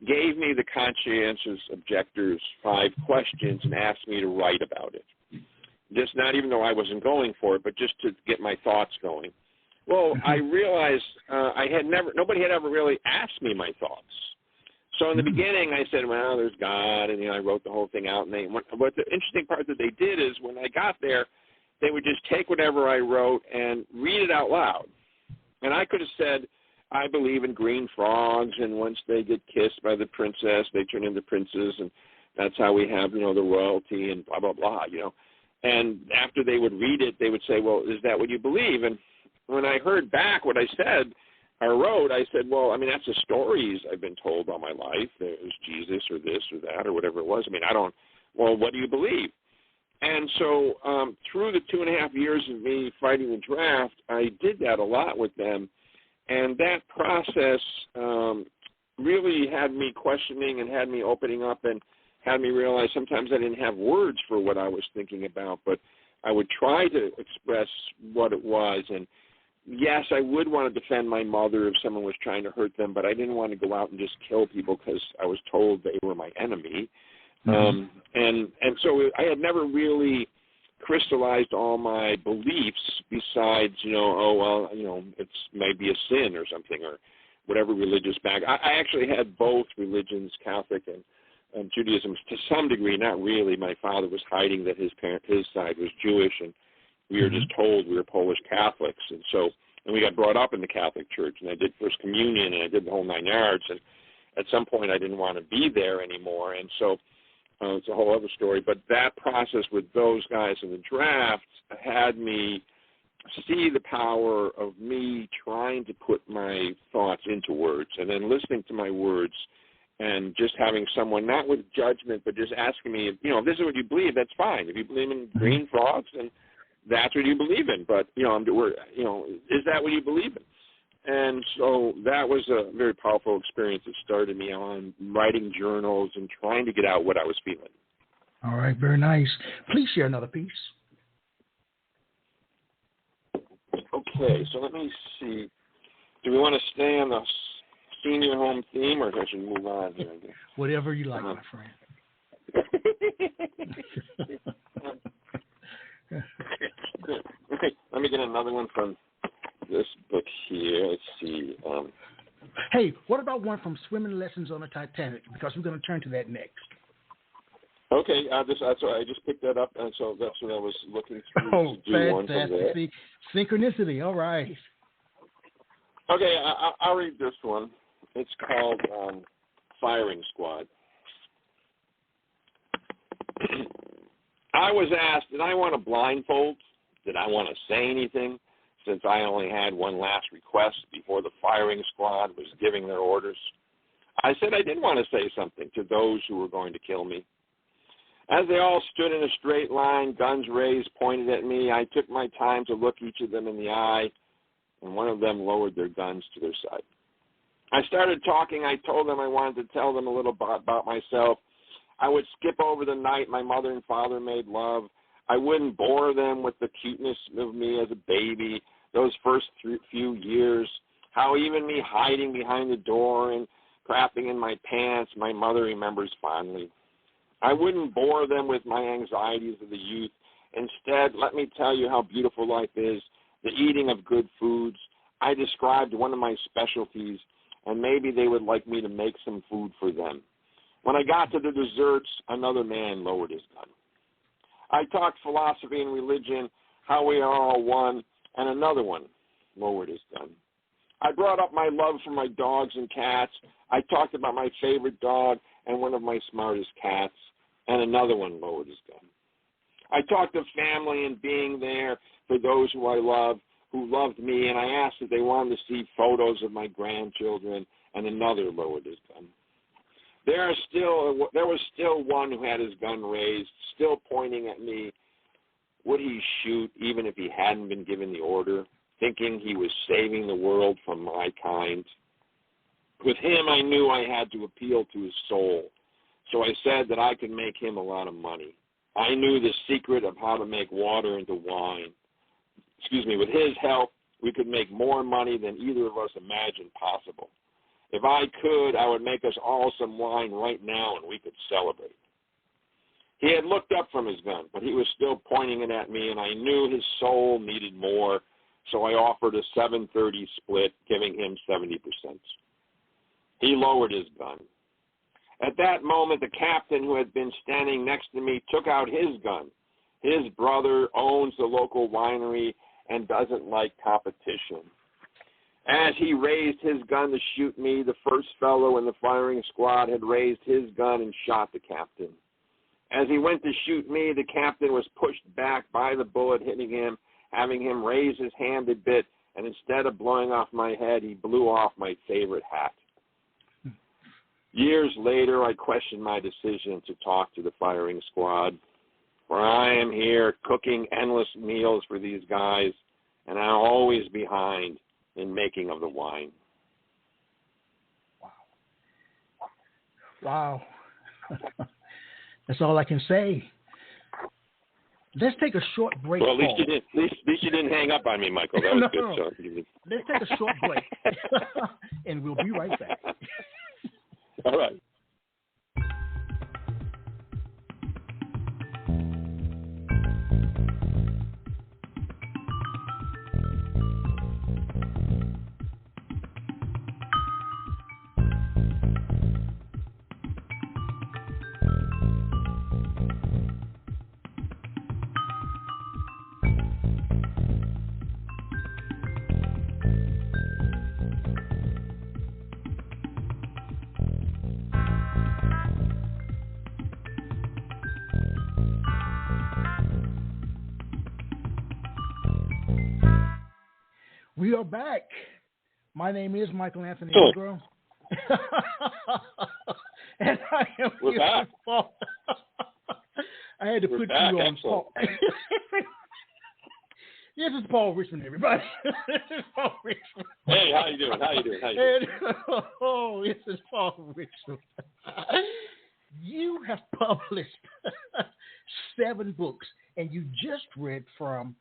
S4: gave me the conscientious objectors 5 questions and asked me to write about it. Just not even though I wasn't going for it, but just to get my thoughts going. Well, I realized nobody had ever really asked me my thoughts. So in the beginning, I said, well, there's God, and I wrote the whole thing out. And but the interesting part that they did is when I got there, they would just take whatever I wrote and read it out loud. And I could have said, I believe in green frogs, and once they get kissed by the princess, they turn into princes, and that's how we have, the royalty and blah, blah, blah, And after they would read it, they would say, well, is that what you believe? And when I heard back what I said or wrote, I said, well, that's the stories I've been told all my life. There's Jesus or this or that or whatever it was. What do you believe? And so through the 2.5 years of me fighting the draft, I did that a lot with them. And that process really had me questioning and had me opening up and had me realize sometimes I didn't have words for what I was thinking about, but I would try to express what it was. And yes, I would want to defend my mother if someone was trying to hurt them, but I didn't want to go out and just kill people because I was told they were my enemy. And so I had never really crystallized all my beliefs besides, it's maybe a sin or something or whatever religious bag. I actually had both religions, Catholic and Judaism, to some degree, not really. My father was hiding that his side was Jewish, and we were just told we were Polish Catholics. And we got brought up in the Catholic Church, and I did First Communion, and I did the whole 9 yards. And at some point, I didn't want to be there anymore. And so it's a whole other story. But that process with those guys in the draft had me see the power of me trying to put my thoughts into words and then listening to my words and just having someone, not with judgment, but just asking me, if this is what you believe, that's fine. If you believe in green frogs, then that's what you believe in. But, is that what you believe in? And so that was a very powerful experience that started me on writing journals and trying to get out what I was feeling.
S3: All right, very nice. Please share another piece.
S4: Okay, so let me see. Do we want to stay on the senior home theme, or should we move on here?
S3: Whatever you like, my friend.
S4: Okay, let me get another one from this book here. Let's see.
S3: Hey, what about one from Swimming Lessons on the Titanic? Because we're going to turn to that next.
S4: Okay, I just picked that up, and so that's what I was looking through.
S3: Oh,
S4: to do one from there.
S3: fantastic. Synchronicity, all right.
S4: Okay, I'll read this one. It's called Firing Squad. I was asked, did I want a blindfold? Did I want to say anything, since I only had one last request before the firing squad was giving their orders? I said I did want to say something to those who were going to kill me. As they all stood in a straight line, guns raised, pointed at me, I took my time to look each of them in the eye, and one of them lowered their guns to their side. I started talking. I told them I wanted to tell them a little about myself. I would skip over the night my mother and father made love. I wouldn't bore them with the cuteness of me as a baby, those first few years, how even me hiding behind the door and crapping in my pants, my mother remembers fondly. I wouldn't bore them with my anxieties of the youth. Instead, let me tell you how beautiful life is, the eating of good foods. I described one of my specialties, and maybe they would like me to make some food for them. When I got to the desserts, another man lowered his gun. I talked philosophy and religion, how we are all one, and another one lowered his gun. I brought up my love for my dogs and cats. I talked about my favorite dog and one of my smartest cats, and another one lowered his gun. I talked of family and being there for those who I love, who loved me, and I asked if they wanted to see photos of my grandchildren, and another lowered his gun. There was still one who had his gun raised, still pointing at me. Would he shoot even if he hadn't been given the order, thinking he was saving the world from my kind? With him, I knew I had to appeal to his soul, so I said that I could make him a lot of money. I knew the secret of how to make water into wine. With his help, we could make more money than either of us imagined possible. If I could, I would make us all some wine right now and we could celebrate. He had looked up from his gun, but he was still pointing it at me, and I knew his soul needed more, so I offered a 7-30 split, giving him 70%. He lowered his gun. At that moment, the captain who had been standing next to me took out his gun. His brother owns the local winery and doesn't like competition. As he raised his gun to shoot me, the first fellow in the firing squad had raised his gun and shot the captain. As he went to shoot me, the captain was pushed back by the bullet hitting him, having him raise his hand a bit, and instead of blowing off my head, he blew off my favorite hat. Years later, I questioned my decision to talk to the firing squad, for I am here cooking endless meals for these guys, and I'm always behind in making of the wine.
S3: Wow. That's all I can say. Let's take a short break.
S4: Well, at least you didn't hang up on me, Michael. That was good.
S3: No. Let's take a short break, and we'll be right back.
S4: All right.
S3: We are back. My name is Michael Anthony Ingram. And I am here with Paul. I had to put you on Paul. This is Paul Richmond, everybody. This is Paul Richmond.
S4: Hey, how you doing?
S3: Oh, this is Paul Richmond. You have published 7 books, and you just read from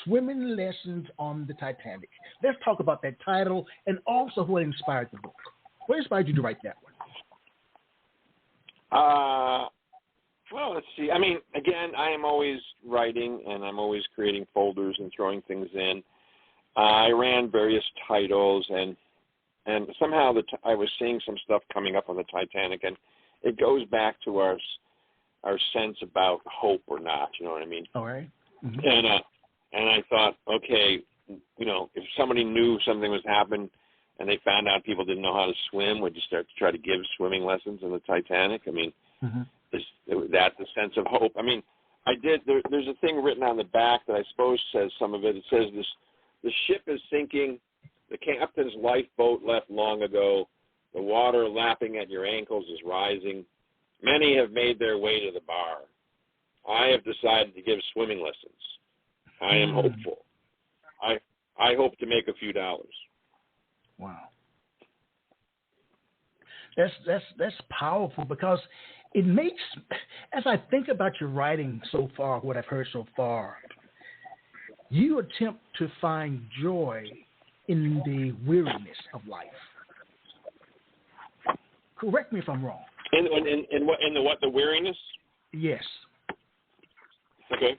S3: Swimming Lessons on the Titanic. Let's talk about that title and also what inspired the book. What inspired you to write that one?
S4: Well, let's see. I mean, again, I am always writing, and I'm always creating folders and throwing things in. I ran various titles, and somehow I was seeing some stuff coming up on the Titanic, and it goes back to our sense about hope or not. You know what I mean?
S3: All right. Mm-hmm.
S4: And I thought, okay, you know, if somebody knew something was happening and they found out people didn't know how to swim, would you start to try to give swimming lessons on the Titanic? I mean, that's the sense of hope. I mean, there's a thing written on the back that I suppose says some of it. It says the ship is sinking. The captain's lifeboat left long ago. The water lapping at your ankles is rising. Many have made their way to the bar. I have decided to give swimming lessons. I am hopeful. I hope to make a few dollars.
S3: Wow. That's powerful, because it makes, as I think about your writing so far, what I've heard so far, you attempt to find joy in the weariness of life. Correct me if I'm wrong.
S4: In the weariness?
S3: Yes.
S4: Okay.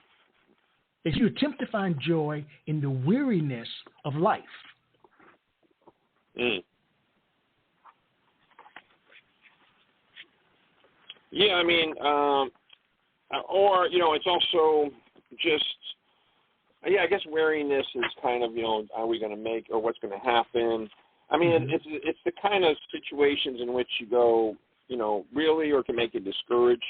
S3: Is you attempt to find joy in the weariness of life.
S4: Yeah, I mean, or, you know, it's also just, I guess weariness is kind of, you know, are we going to make, or what's going to happen? I mean, it's the kind of situations in which you go, really, or can make you discouraged.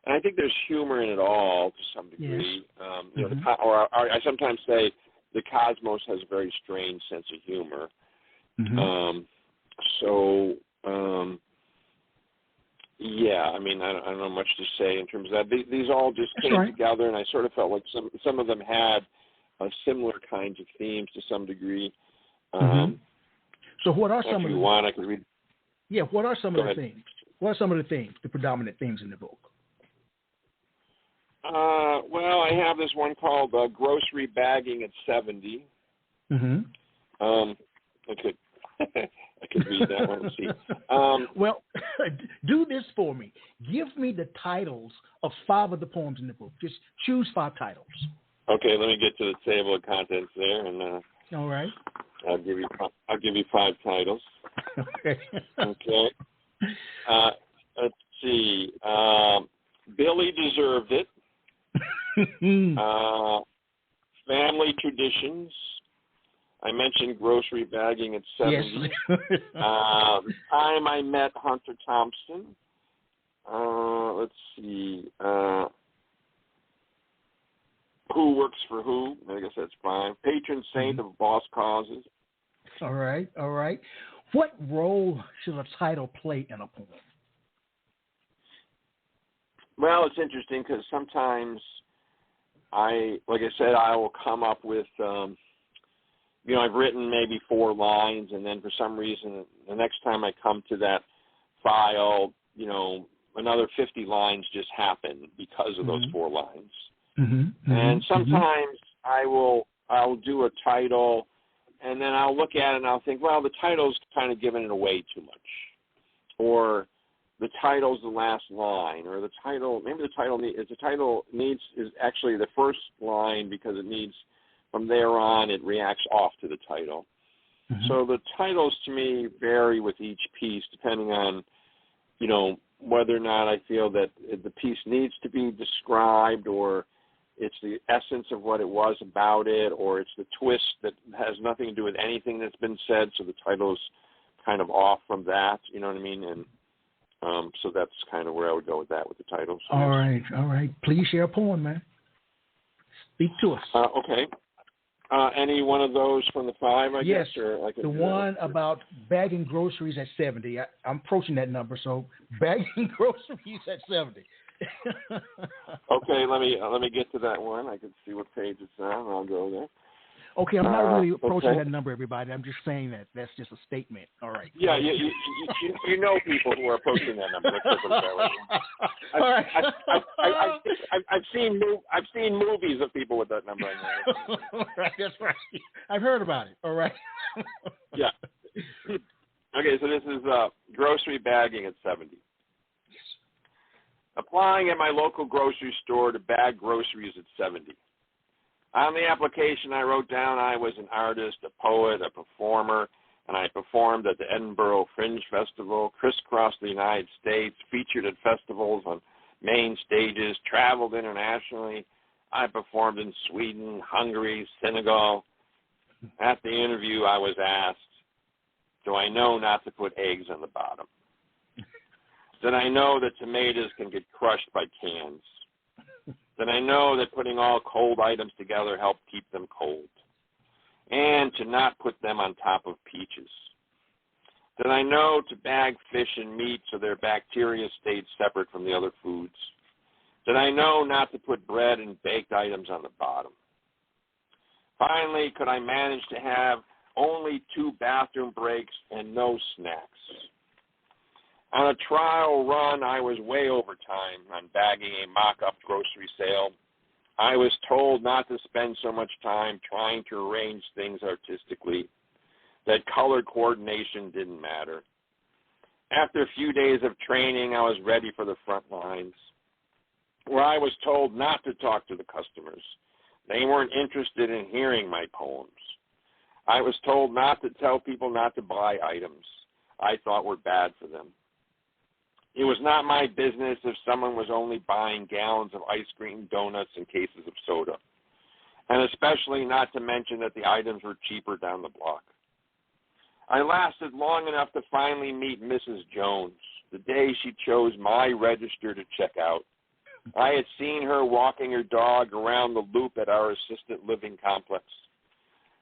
S4: And I think there's humor in it all to some degree. Yes. I sometimes say the cosmos has a very strange sense of humor. Yeah, I mean, I don't know much to say in terms of that. These all just came together, and I sort of felt like some of them had similar kinds of themes to some degree.
S3: So what are some of the...
S4: I could read.
S3: Yeah, what are some of the themes? What are some of the themes, the predominant themes in the book?
S4: Well, I have this one called Grocery Bagging at 70. I could read that one and see.
S3: Well, do this for me. Give me the titles of 5 of the poems in the book. Just choose 5 titles.
S4: Okay, let me get to the table of contents there, and
S3: all right.
S4: I'll give you 5 titles.
S3: Okay.
S4: Okay. Let's see. Billy Deserved It. Family Traditions. I mentioned Grocery Bagging at 70.
S3: Yes.
S4: Time I Met Hunter Thompson. Let's see. Who Works for Who? I guess that's fine. Patron Saint of Lost Causes.
S3: All right. What role should a title play in a poem?
S4: Well, it's interesting because sometimes I will come up with, I've written maybe 4 lines, and then for some reason, the next time I come to that file, another 50 lines just happen because of those 4 lines. And sometimes I'll do a title, and then I'll look at it and I'll think, well, the title's kind of giving it away too much, or the title's the last line, or the title is actually the first line because it needs, from there on, it reacts off to the title. So the titles to me vary with each piece depending on, whether or not I feel that the piece needs to be described, or it's the essence of what it was about it, or it's the twist that has nothing to do with anything that's been said, so the title's kind of off from that, you know what I mean? And so that's kind of where I would go with that, with the titles.
S3: All right. Please share a poem, man. Speak to us.
S4: Okay. Any one of those from the 5, I guess? Or
S3: the one about bagging groceries at 70. I'm approaching that number, so bagging groceries at 70.
S4: Okay, let me get to that one. I can see what page it's on. I'll go there.
S3: Okay, I'm not really approaching that number, everybody. I'm just saying that's just a statement. All right.
S4: Yeah, you know people who are approaching that number.
S3: All right.
S4: I've seen movies of people with that number.
S3: Right, that's right. I've heard about it. All right.
S4: Yeah. Okay, so this is grocery bagging at 70.
S3: Yes.
S4: Applying at my local grocery store to bag groceries at 70. On the application, I wrote down I was an artist, a poet, a performer, and I performed at the Edinburgh Fringe Festival, crisscrossed the United States, featured at festivals on main stages, traveled internationally. I performed in Sweden, Hungary, Senegal. At the interview, I was asked, do I know not to put eggs on the bottom? Did I know that tomatoes can get crushed by cans? Then I know that putting all cold items together helps keep them cold, and to not put them on top of peaches. Then I know to bag fish and meat so their bacteria stayed separate from the other foods. Then I know not to put bread and baked items on the bottom. Finally, could I manage to have only 2 bathroom breaks and no snacks? On a trial run, I was way over time on bagging a mock-up grocery sale. I was told not to spend so much time trying to arrange things artistically, that color coordination didn't matter. After a few days of training, I was ready for the front lines, where I was told not to talk to the customers. They weren't interested in hearing my poems. I was told not to tell people not to buy items I thought were bad for them. It was not my business if someone was only buying gallons of ice cream, donuts, and cases of soda, and especially not to mention that the items were cheaper down the block. I lasted long enough to finally meet Mrs. Jones, the day she chose my register to check out. I had seen her walking her dog around the loop at our assisted living complex.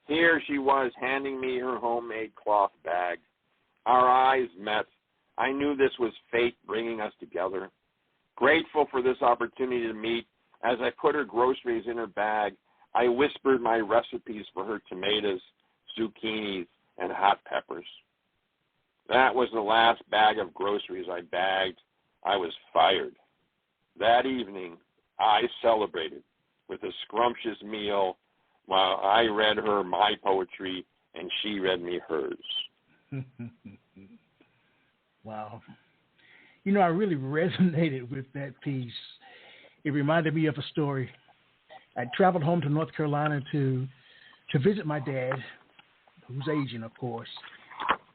S4: Here she was handing me her homemade cloth bag. Our eyes met. I knew this was fate bringing us together. Grateful for this opportunity to meet, as I put her groceries in her bag, I whispered my recipes for her tomatoes, zucchinis, and hot peppers. That was the last bag of groceries I bagged. I was fired. That evening, I celebrated with a scrumptious meal while I read her my poetry and she read me hers.
S3: Wow. You know, I really resonated with that piece. It reminded me of a story. I traveled home to North Carolina to visit my dad, who's aging, of course.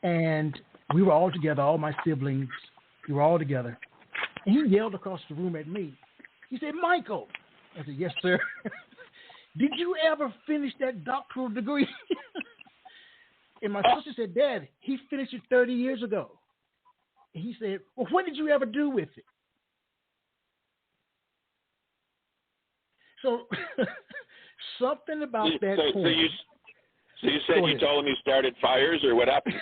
S3: And we were all together, all my siblings, we were all together. And he yelled across the room at me. He said, "Michael." I said, "Yes, sir." "Did you ever finish that doctoral degree?" And my sister said, "Dad, he finished it 30 years ago." And he said, "Well, what did you ever do with it?" So something about that point.
S4: So you said you told him you started fires, or what happened?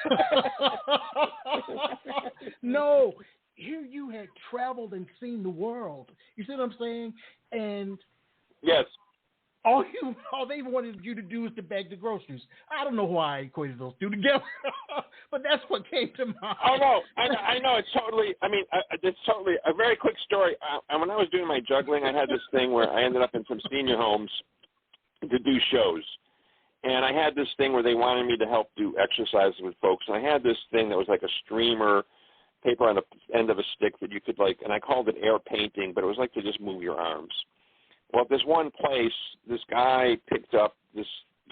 S3: No. Here you had traveled and seen the world. You see what I'm saying? And
S4: yes.
S3: All they wanted you to do is to bag the groceries. I don't know why I equated those two together, but that's what came to mind.
S4: Oh, no. I know. It's totally, it's totally a very quick story. When I was doing my juggling, I had this thing where I ended up in some senior homes to do shows. And I had this thing where they wanted me to help do exercises with folks. And I had this thing that was like a streamer, paper on the end of a stick that you could and I called it air painting, but it was like to just move your arms. Well, at this one place, this guy picked up this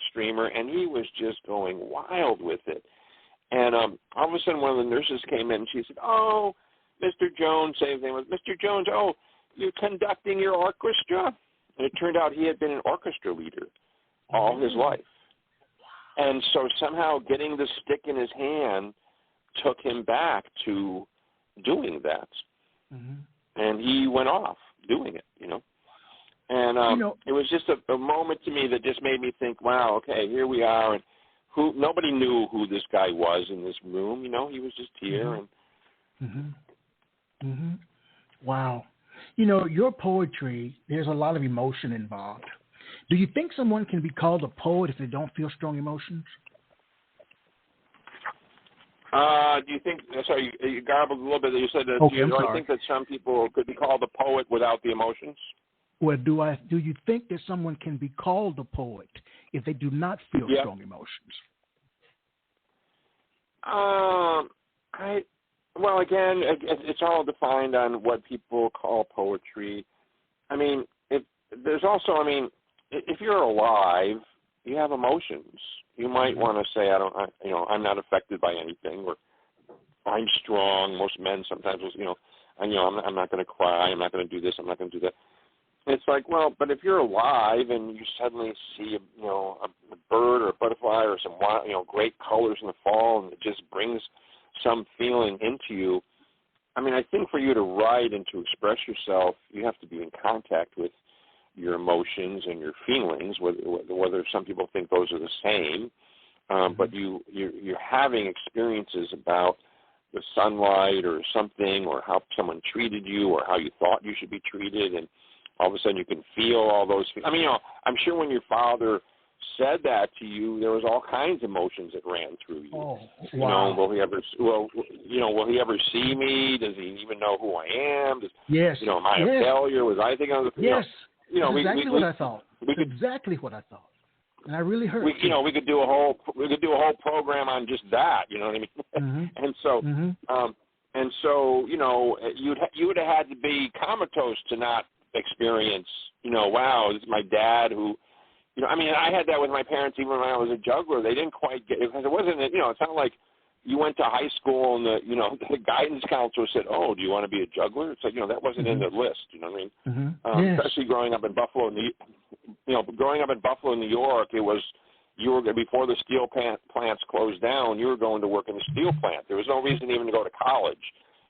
S4: streamer, and he was just going wild with it. And all of a sudden, one of the nurses came in, and she said, "Oh, Mr. Jones," same thing was, "Mr. Jones, oh, you're conducting your orchestra?" And it turned out he had been an orchestra leader all his life. And so somehow getting the stick in his hand took him back to doing that. Mm-hmm. And he went off doing it, And it was just a moment to me that just made me think, wow, okay, here we are. And nobody knew who this guy was in this room. He was just here. And
S3: Wow. Your poetry, there's a lot of emotion involved. Do you think someone can be called a poet if they don't feel strong emotions?
S4: Do you think, sorry, you garbled a little bit. You said that I think that some people could be called a poet without the emotions?
S3: Well, do you think that someone can be called a poet if they do not feel strong emotions?
S4: Well, again, it's all defined on what people call poetry. If you're alive, you have emotions. You might want to say, I'm not affected by anything, or I'm strong. Most men sometimes will, I'm not going to cry. I'm not going to do this. I'm not going to do that. It's like, well, but if you're alive and you suddenly see, a bird or a butterfly or some, great colors in the fall, and it just brings some feeling into you. I think for you to write and to express yourself, you have to be in contact with your emotions and your feelings, whether some people think those are the same, but you're having experiences about the sunlight or something, or how someone treated you, or how you thought you should be treated, and all of a sudden you can feel all those things. I'm sure when your father said that to you, there was all kinds of emotions that ran through you.
S3: Oh, wow.
S4: Will he ever see me? Does he even know who I am? Am I a failure? Was I thinking of the
S3: Yes. Exactly what I thought. Exactly what I thought. And I really heard.
S4: We could do a whole program on just that. You know what I mean?
S3: Mm-hmm.
S4: And so you would have had to be comatose to not experience. Wow, this is my dad who. I had that with my parents even when I was a juggler. They didn't quite get it because it wasn't. It's not like you went to high school and the guidance counselor said, "Oh, do you want to be a juggler?" It's like that wasn't in the list. You know what I mean?
S3: Yes.
S4: Especially growing up in Buffalo, growing up in Buffalo, New York, it was you were before the steel plants closed down, you were going to work in the steel plant. There was no reason even to go to college.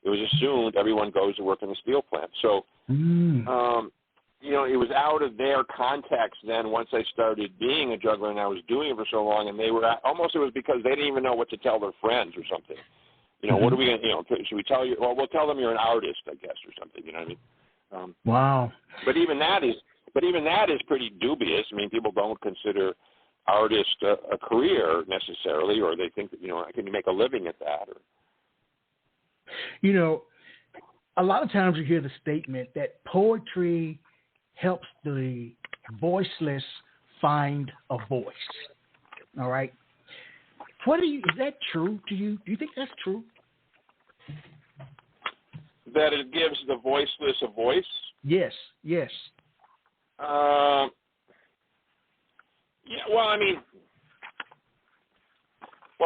S4: It was assumed everyone goes to work in the steel plant. So, you know, it was out of their context then once I started being a juggler and I was doing it for so long, and they were almost, it was because they didn't even know what to tell their friends or something. You know, what are we going to, you know, should we tell you? Well, we'll tell them you're an artist, I guess, or something, you know what I mean?
S3: Wow.
S4: But even that is pretty dubious. I mean, people don't consider artist a career necessarily, or they think that, you know, can you make a living at that? Or,
S3: you know, a lot of times you hear the statement that poetry helps the voiceless find a voice. All right. Is that true to you? Do you think that's true?
S4: That it gives the voiceless a voice?
S3: Yes, yes.
S4: Yeah, well, I mean,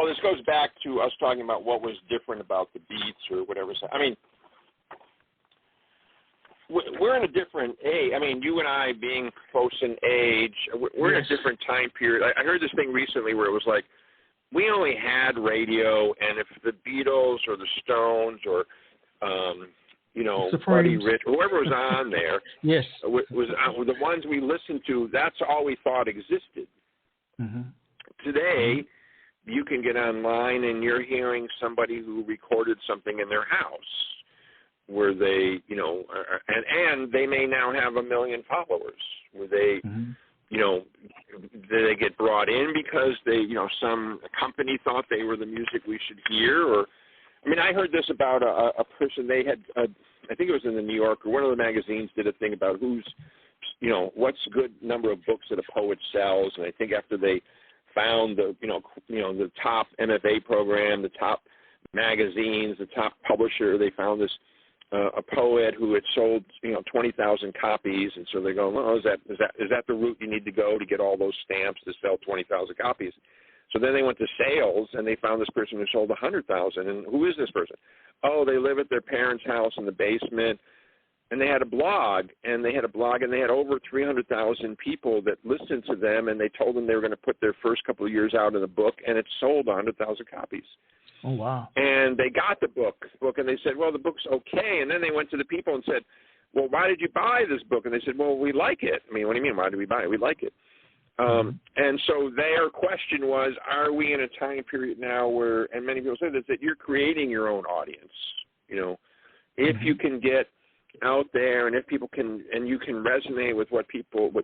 S4: this goes back to us talking about what was different about the beats or whatever. I mean, we're in a different age. I mean, you and I being close in age, we're in a different time period. I heard this thing recently where it was like, we only had radio, and if the Beatles or the Stones or, you know, Buddy Rich, or whoever was on there,
S3: yes,
S4: was the ones we listened to, that's all we thought existed.
S3: Mm-hmm.
S4: Today, you can get online and you're hearing somebody who recorded something in their house where they, you know, and they may now have 1 million followers, where they, you know, they get brought in because they, you know, some company thought they were the music we should hear. Or, I mean, I heard this about a person. They had, I think it was in the New Yorker, one of the magazines did a thing about who's, you know, what's a good number of books that a poet sells. And I think after they found the, you know, the top MFA program, the top magazines, the top publisher, they found this. A poet who had sold, you know, 20,000 copies, and so they go, well, is that the route you need to go to get all those stamps to sell 20,000 copies? So then they went to sales, and they found this person who sold 100,000. And who is this person? Oh, they live at their parents' house in the basement, and they had a blog, and they had over 300,000 people that listened to them, and they told them they were going to put their first couple of years out in the book, and it sold 100,000 copies.
S3: Oh, wow.
S4: And they got the book, and they said, well, the book's okay. And then they went to the people and said, well, why did you buy this book? And they said, well, we like it. I mean, what do you mean, why did we buy it? We like it. And so their question was, are we in a time period now where, and many people say this, that you're creating your own audience, you know, if you can get out there and if people can, and you can resonate with what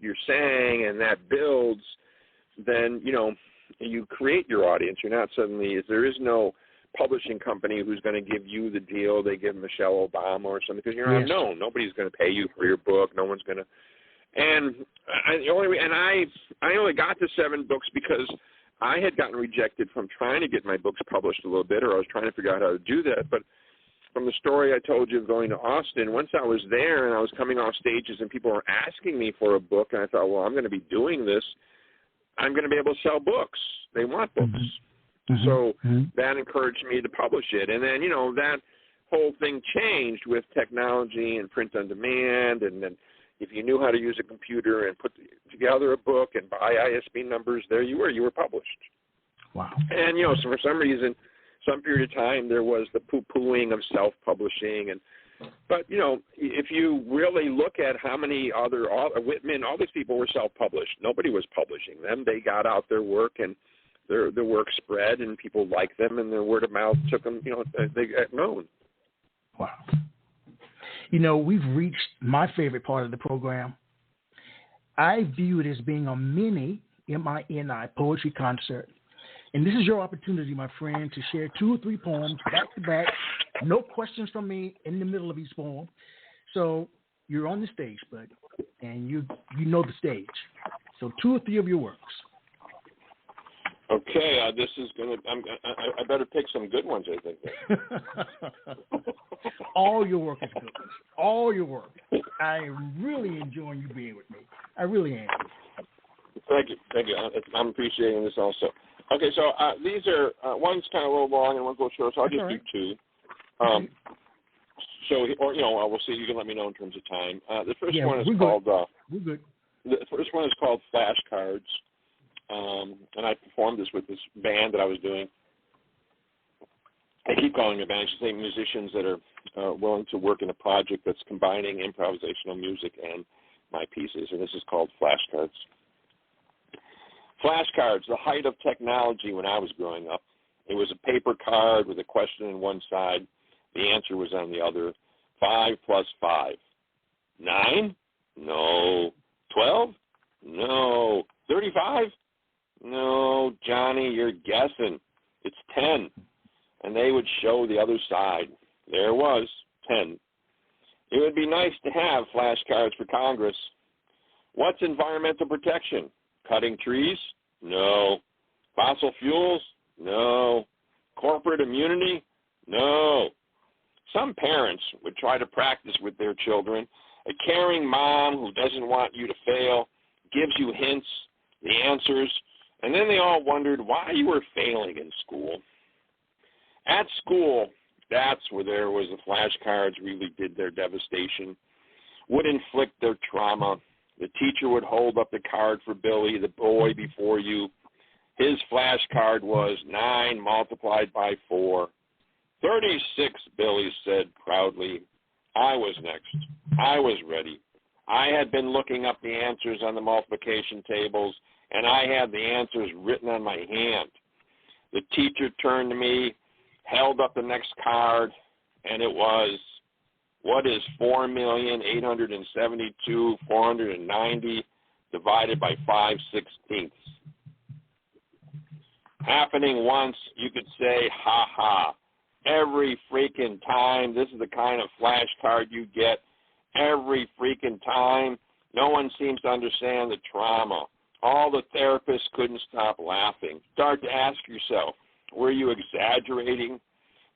S4: you're saying, and that builds, then, you know, you create your audience. You're not suddenly, there is no publishing company who's going to give you the deal they give Michelle Obama or something, because you're unknown. Nobody's going to pay you for your book. No one's going to. And I only got to 7 books because I had gotten rejected from trying to get my books published a little bit, or I was trying to figure out how to do that. But from the story I told you of going to Austin, once I was there and I was coming off stages and people were asking me for a book, and I thought, well, I'm going to be doing this. I'm going to be able to sell books. They want books. So that encouraged me to publish it. And then, you know, that whole thing changed with technology and print on demand. And then if you knew how to use a computer and put together a book and buy ISBN numbers, there you were published.
S3: Wow. And,
S4: you know, so for some reason, some period of time, there was the poo-pooing of self-publishing. But, you know, if you really look at how many other, Whitman, all these people were self-published. Nobody was publishing them. They got out their work, and their work spread, and people liked them, and their word of mouth took them, you know, they got known.
S3: Wow. You know, we've reached my favorite part of the program. I view it as being a mini, M-I-N-I, poetry concert. And this is your opportunity, my friend, to share 2 or 3 poems back to back. No questions from me in the middle of each poem. So you're on the stage, bud, and you know the stage. So 2 or 3 of your works.
S4: Okay, this is gonna. I better pick some good ones, I think.
S3: All your work is good. All your work. I am really enjoying you being with me. I really am.
S4: Thank you. I'm appreciating this also. Okay, so these are one's kind of a little long and one's a little short, so I'll just do 2. So, or you know, we'll see. You can let me know in terms of time. The first one is called.
S3: We're good.
S4: The first one is called Flashcards. and I performed this with this band that I was doing. I keep calling it a band. I should say musicians that are willing to work in a project that's combining improvisational music and my pieces, and this is called Flashcards. Flashcards, the height of technology when I was growing up. It was a paper card with a question on one side. The answer was on the other. 5 plus 5. 9? No. 12? No. 35? No. Johnny, you're guessing. It's 10. And they would show the other side. There it was, 10. It would be nice to have flashcards for Congress. What's environmental protection? Cutting trees? No. Fossil fuels? No. Corporate immunity? No. Some parents would try to practice with their children. A caring mom who doesn't want you to fail gives you hints, the answers, and then they all wondered why you were failing in school. At school, that's where there was the flashcards really did their devastation, would inflict their trauma. The teacher would hold up the card for Billy, the boy before you. His flashcard was 9 multiplied by 4. 36, Billy said proudly. I was next. I was ready. I had been looking up the answers on the multiplication tables, and I had the answers written on my hand. The teacher turned to me, held up the next card, and it was, what is 4,872,490 divided by 5/16? Happening once, you could say, ha ha. Every freaking time, this is the kind of flashcard you get. Every freaking time, no one seems to understand the trauma. All the therapists couldn't stop laughing. Start to ask yourself, were you exaggerating?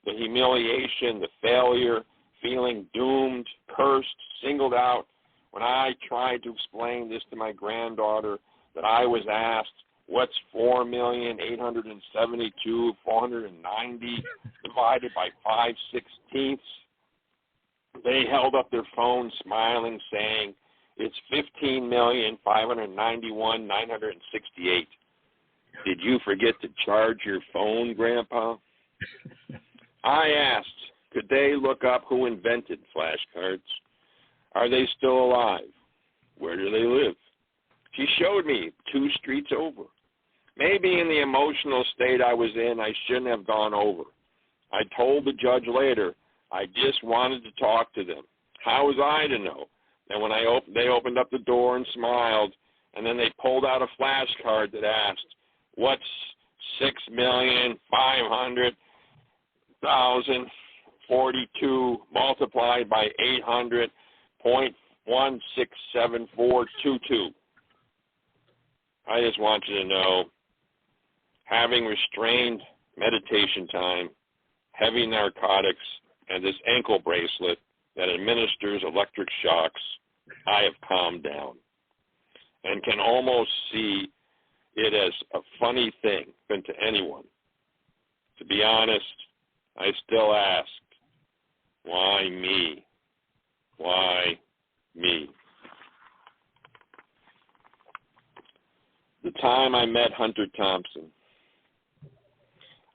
S4: The humiliation, the failure, feeling doomed, cursed, singled out. When I tried to explain this to my granddaughter, that I was asked, what's 4,872,490 divided by 5/16? They held up their phones smiling, saying, it's 15,591,968. Did you forget to charge your phone, Grandpa? I asked, could they look up who invented flashcards? Are they still alive? Where do they live? She showed me 2 streets over. Maybe in the emotional state I was in, I shouldn't have gone over. I told the judge later, I just wanted to talk to them. How was I to know? And when they opened up the door and smiled, and then they pulled out a flashcard that asked, what's 6,500,042 multiplied by 800.167422? I just want you to know, having restrained meditation time, heavy narcotics, and this ankle bracelet that administers electric shocks, I have calmed down and can almost see it as a funny thing than to anyone. To be honest, I still ask, why me? Why me? The time I met Hunter Thompson.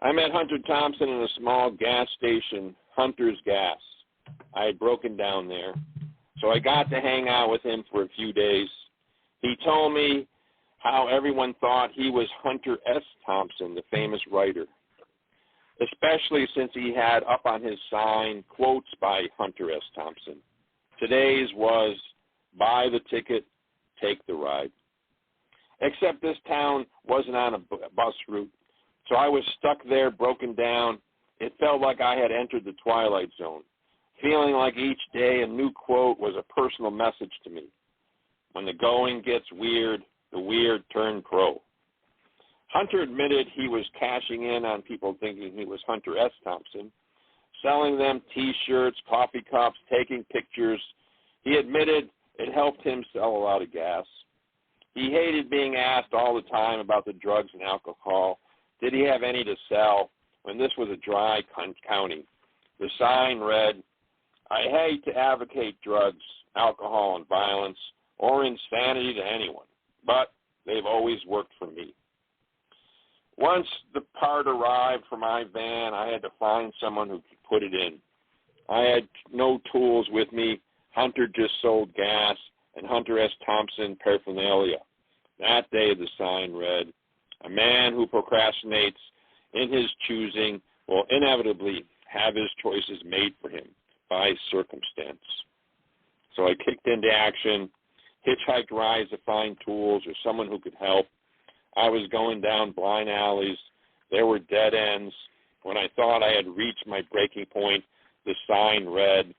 S4: I met Hunter Thompson in a small gas station, Hunter's Gas. I had broken down there, so I got to hang out with him for a few days. He told me how everyone thought he was Hunter S. Thompson, the famous writer, especially since he had up on his sign quotes by Hunter S. Thompson. Today's was, buy the ticket, take the ride. Except this town wasn't on a bus route, so I was stuck there, broken down. It felt like I had entered the twilight zone, feeling like each day a new quote was a personal message to me. When the going gets weird, the weird turn pro. Hunter admitted he was cashing in on people thinking he was Hunter S. Thompson, selling them T-shirts, coffee cups, taking pictures. He admitted it helped him sell a lot of gas. He hated being asked all the time about the drugs and alcohol. Did he have any to sell when this was a dry county? The sign read, I hate to advocate drugs, alcohol, and violence or insanity to anyone, but they've always worked for me. Once the part arrived for my van, I had to find someone who could put it in. I had no tools with me. Hunter just sold gas and Hunter S. Thompson paraphernalia. That day the sign read, "A man who procrastinates in his choosing will inevitably have his choices made for him by circumstance." So I kicked into action, hitchhiked rides to find tools or someone who could help. I was going down blind alleys. There were dead ends. When I thought I had reached my breaking point, the sign read,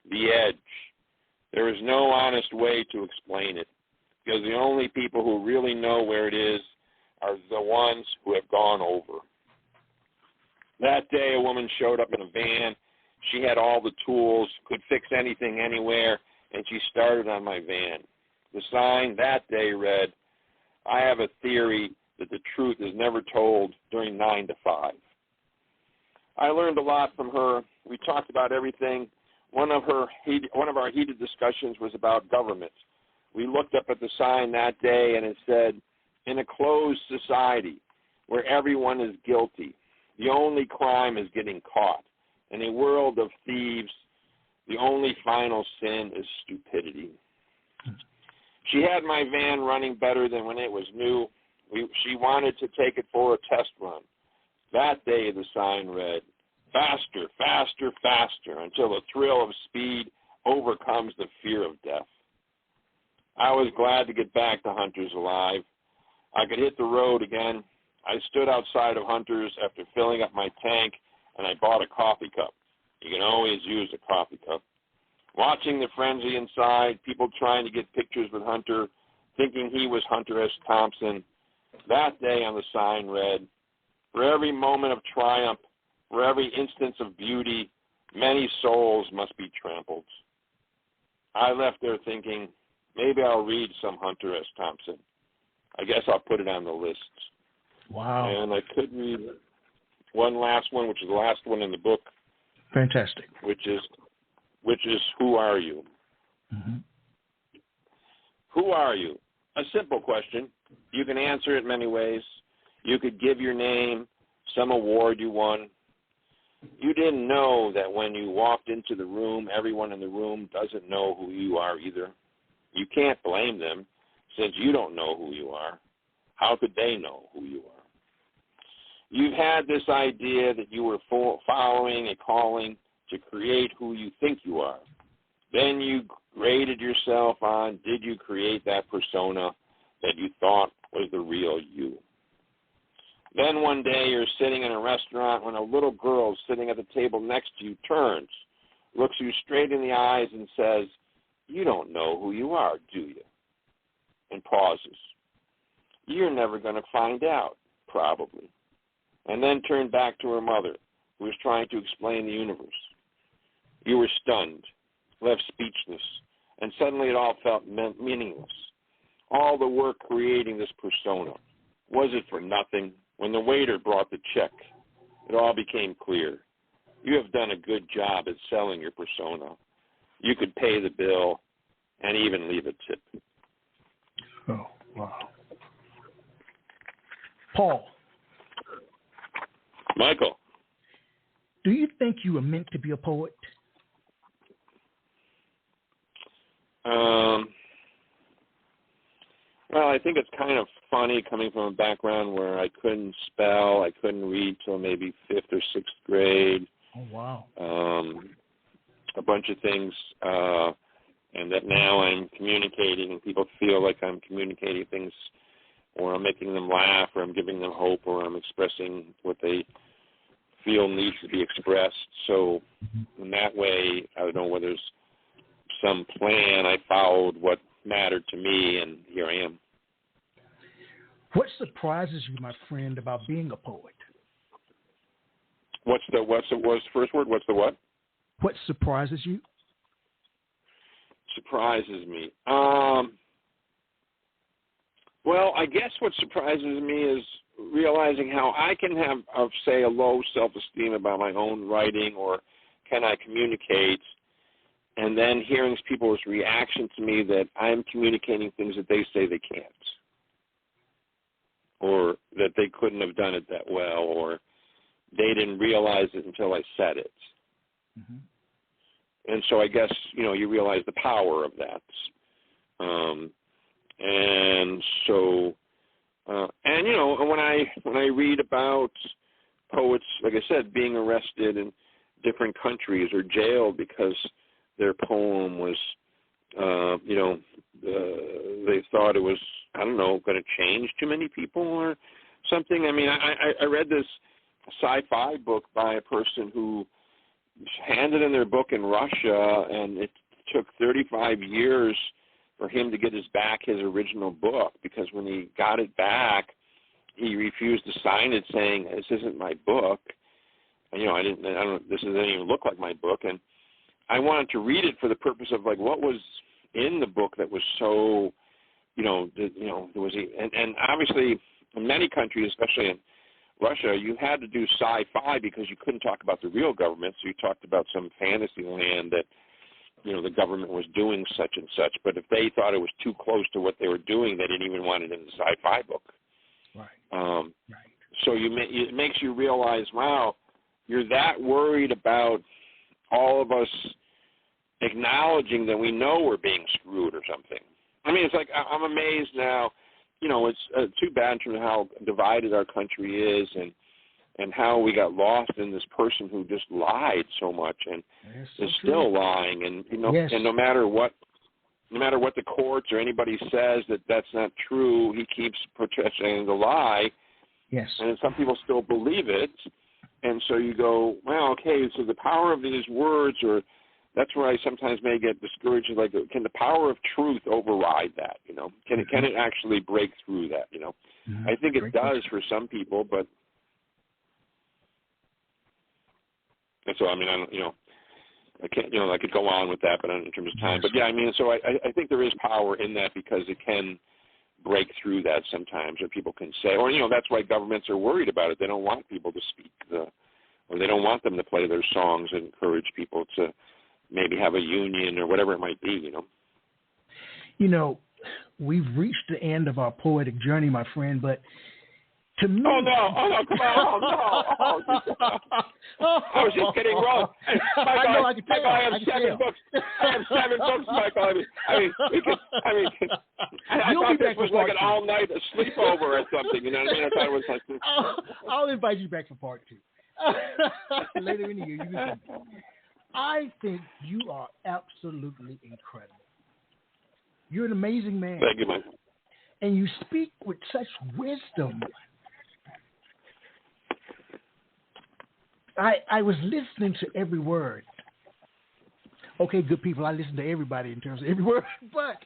S4: "The Edge." There is no honest way to explain it, because the only people who really know where it is are the ones who have gone over. That day, a woman showed up in a van. She had all the tools, could fix anything anywhere, and she started on my van. The sign that day read, "I have a theory that the truth is never told during 9 to 5. I learned a lot from her. We talked about everything. One of our heated discussions was about government. We looked up at the sign that day, and it said, "In a closed society where everyone is guilty, the only crime is getting caught. In a world of thieves, the only final sin is stupidity." She had my van running better than when it was new. She wanted to take it for a test run. That day the sign read, "Faster, faster, faster, until the thrill of speed overcomes the fear of death." I was glad to get back to Hunter's alive. I could hit the road again. I stood outside of Hunter's after filling up my tank, and I bought a coffee cup. You can always use a coffee cup. Watching the frenzy inside, people trying to get pictures with Hunter, thinking he was Hunter S. Thompson. That day on the sign read, "For every moment of triumph, for every instance of beauty, many souls must be trampled." I left there thinking, maybe I'll read some Hunter S. Thompson. I guess I'll put it on the list.
S3: Wow.
S4: And I could read one last one, which is the last one in the book.
S3: Fantastic.
S4: Which is Who Are You?
S3: Mm-hmm.
S4: Who are you? A simple question. You can answer it many ways. You could give your name, some award you won. You didn't know that when you walked into the room, everyone in the room doesn't know who you are either. You can't blame them, since you don't know who you are. How could they know who you are? You've had this idea that you were following a calling to create who you think you are. Then you graded yourself on, did you create that persona that you thought was the real you? Then one day you're sitting in a restaurant when a little girl sitting at the table next to you turns, looks you straight in the eyes and says, "You don't know who you are, do you?" And pauses. You're never going to find out, probably. And then turned back to her mother, who was trying to explain the universe. You were stunned, left speechless, and suddenly it all felt meaningless. All the work creating this persona, was it for nothing? When the waiter brought the check, it all became clear. You have done a good job at selling your persona. You could pay the bill and even leave a tip.
S3: Oh, wow. Paul.
S4: Michael.
S3: Do you think you were meant to be a poet?
S4: Well, I think it's kind of funny coming from a background where I couldn't spell, I couldn't read till maybe 5th or 6th grade.
S3: Oh, wow.
S4: A bunch of things, and that now I'm communicating and people feel like I'm communicating things, or I'm making them laugh, or I'm giving them hope, or I'm expressing what they feel needs to be expressed. So in that way, I don't know whether there's some plan. I followed what mattered to me, and here I am.
S3: What surprises you, my friend, about being a poet?
S4: What's the first word? What's the what?
S3: What surprises you?
S4: Surprises me. Well, I guess what surprises me is realizing how I can have, say, a low self-esteem about my own writing, or can I communicate, and then hearing people's reaction to me that I'm communicating things that they say they can't. or that they couldn't have done it that well, or they didn't realize it until I said it.
S3: Mm-hmm.
S4: And so I guess, you realize the power of that. And so, when I read about poets, like I said, being arrested in different countries or jailed because their poem was, they thought it was, going to change too many people or something. I mean, I read this sci-fi book by a person who handed in their book in Russia, and it took 35 years for him to get his original book, because when he got it back, he refused to sign it, saying, "This isn't my book. This doesn't even look like my book." And I wanted to read it for the purpose of what was in the book that was so, there was, and obviously in many countries, especially in Russia, you had to do sci-fi because you couldn't talk about the real government, so you talked about some fantasy land that, the government was doing such and such. But if they thought it was too close to what they were doing, they didn't even want it in the sci-fi book.
S3: Right.
S4: Right. So it makes you realize, wow, you're that worried about all of us acknowledging that we know we're being screwed or something. I mean, it's like I'm amazed now. It's too bad in terms of how divided our country is, and how we got lost in this person who just lied so much and is still lying. And and no matter what the courts or anybody says that's not true, he keeps protesting the lie.
S3: Yes. And
S4: some people still believe it. And so you go, well, okay, so the power of these words, or that's where I sometimes may get discouraged. Like, can the power of truth override that? Can it actually break through that? I think it does for some people, but so I mean, I don't, I can't, I could go on with that, but in terms of time. But yeah, I mean, so I think there is power in that, because it can break through that sometimes, or people can say, or that's why governments are worried about it. They don't want people to speak, or they don't want them to play their songs and encourage people to maybe have a union or whatever it might be,
S3: We've reached the end of our poetic journey, my friend, but to me...
S4: Oh, no, come on, I was just getting wrong. Michael, I have 7 books. I have 7 books, Michael. I thought this was like an all-night sleepover or something, you know what I mean? I thought it was like...
S3: I'll invite you back for part 2. Later in the year, you can come. I think you are absolutely incredible. You're an amazing man.
S4: Thank you, Michael.
S3: And you speak with such wisdom. I was listening to every word. Okay, good people, I listen to everybody in terms of every word, but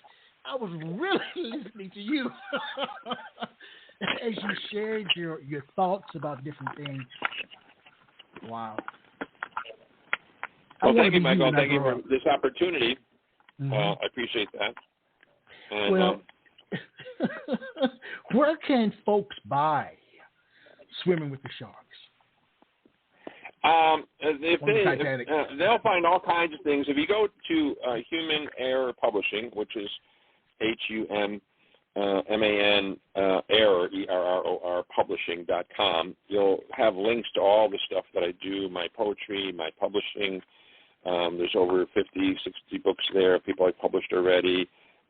S3: I was really listening to you as you shared your thoughts about different things. Wow.
S4: Well, thank you, Michael. Thank you for this opportunity.
S3: Mm-hmm.
S4: I appreciate that. And,
S3: well, where can folks buy Swimming with the Sharks?
S4: They'll find all kinds of things. If you go to Human Error Publishing, which is HUMAN Error, ERROR Publishing.com, you'll have links to all the stuff that I do, my poetry, my publishing. There's over 50, 60 books there, people I published already.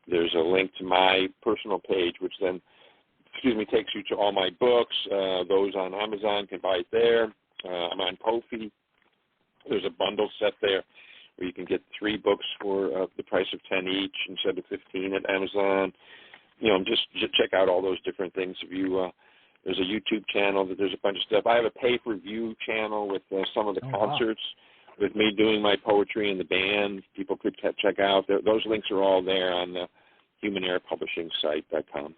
S4: There's a link to my personal page, which then, takes you to all my books. Those on Amazon can buy it there. I'm on Ko-fi. There's a bundle set there where you can get 3 books for the price of 10 each instead of 15 at Amazon. Just check out all those different things. If you, there's a YouTube channel that there's a bunch of stuff. I have a pay-per-view channel with some of the concerts with me doing my poetry and the band. People could check out. Those links are all there on the humanerrorpublishingsite.com.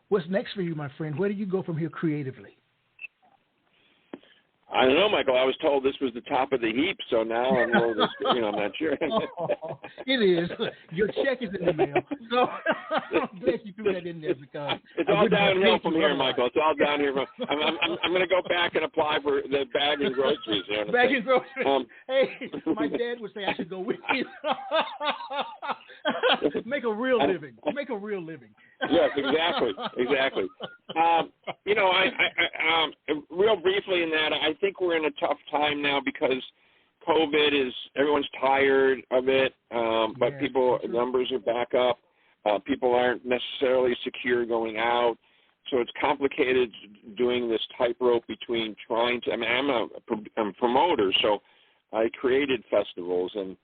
S3: What's next for you, my friend? Where do you go from here creatively?
S4: I don't know, Michael. I was told this was the top of the heap, so now I'm a little, I'm not sure.
S3: It is. Your check is in the mail, so I'm glad you threw that in there because
S4: it's all downhill from here, Michael. It's all down here. I'm going to go back and apply for the bag and groceries.
S3: Bag and groceries. Hey, my dad would say I should go with you. Make a real living. Make a real living.
S4: Yes, exactly. Real briefly in that, I think we're in a tough time now because COVID everyone's tired of it, but numbers are back up. People aren't necessarily secure going out. So it's complicated doing this tightrope between trying to, I'm a promoter, so I created festivals and,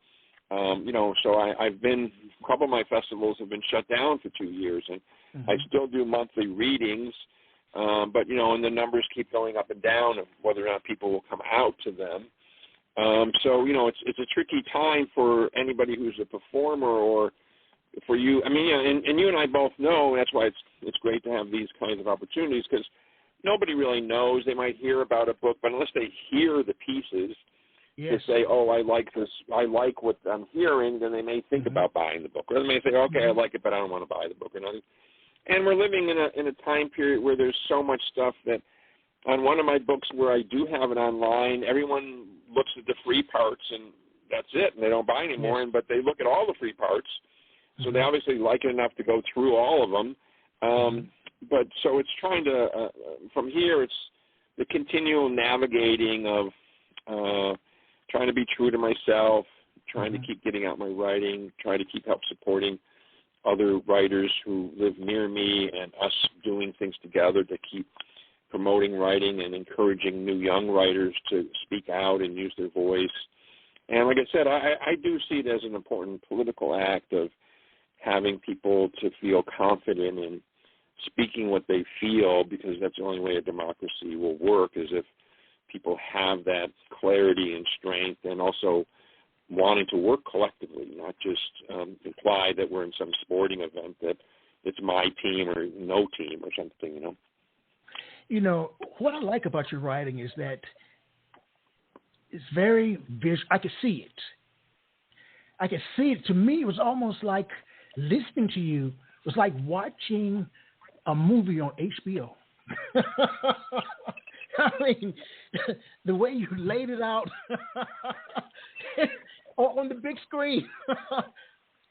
S4: so I've been, a couple of my festivals have been shut down for 2 years and I still do monthly readings, but, and the numbers keep going up and down of whether or not people will come out to them. So, it's a tricky time for anybody who's a performer or for you. I mean, and you and I both know, that's why it's great to have these kinds of opportunities because nobody really knows. They might hear about a book, but unless they hear the pieces, to say, oh, I like this, I like what I'm hearing, then they may think about buying the book. Or they may say, okay, I like it, but I don't want to buy the book. And we're living in a time period where there's so much stuff that on one of my books where I do have it online, everyone looks at the free parts and that's it, and they don't buy anymore. But they look at all the free parts, so they obviously like it enough to go through all of them. But so it's trying to, from here, it's the continual navigating of trying to be true to myself, trying to keep getting out my writing, trying to keep help supporting other writers who live near me and us doing things together to keep promoting writing and encouraging new young writers to speak out and use their voice. And like I said, I do see it as an important political act of having people to feel confident in speaking what they feel, because that's the only way a democracy will work, is if people have that clarity and strength and also wanting to work collectively, not just imply that we're in some sporting event that it's my team or no team or something,
S3: what I like about your writing is that it's very visual. I can see it. To me, it was almost like listening to you. It was like watching a movie on HBO. I mean, the way you laid it out on the big screen,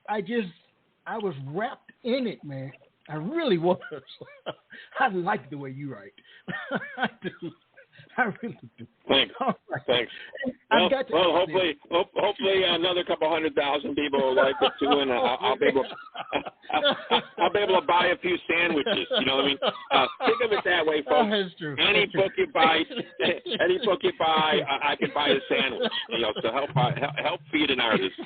S3: I was wrapped in it, man. I really was. I like the way you write. I do. I really do.
S4: Thanks. Right. Thanks. Hopefully another couple 100,000 people will like it too, and I'll be able to buy a few sandwiches. You know what I mean? Think of it that way, folks.
S3: That's true.
S4: Any book you buy, I can buy a sandwich. To help feed an artist.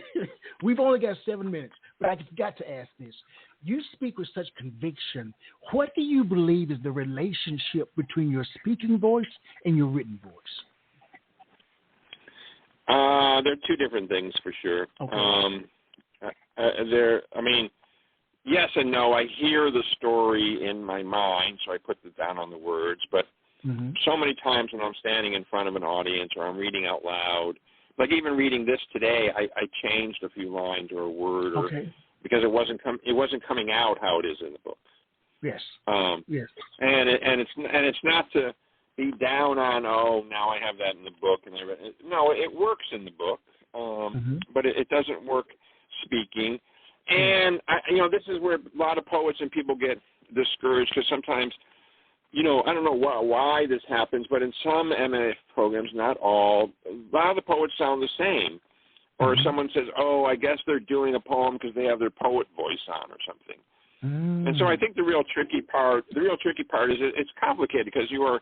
S3: We've only got 7 minutes, but I got to ask this. You speak with such conviction. What do you believe is the relationship between your speaking voice and your written voice?
S4: They're two different things for sure.
S3: Okay.
S4: Yes and no. I hear the story in my mind, so I put it down on the words. But so many times when I'm standing in front of an audience or I'm reading out loud, like even reading this today, I changed a few lines or a word, because it wasn't coming out how it is in the book.
S3: Yes.
S4: Yes. And it's not to be down on, now I have that in the book, and no, it works in the book, but it doesn't work speaking. And this is where a lot of poets and people get discouraged, because sometimes, I don't know why this happens, but in some MA programs, not all, a lot of the poets sound the same. Or someone says, I guess they're doing a poem because they have their poet voice on or something. And so I think the real tricky part is it's complicated, because you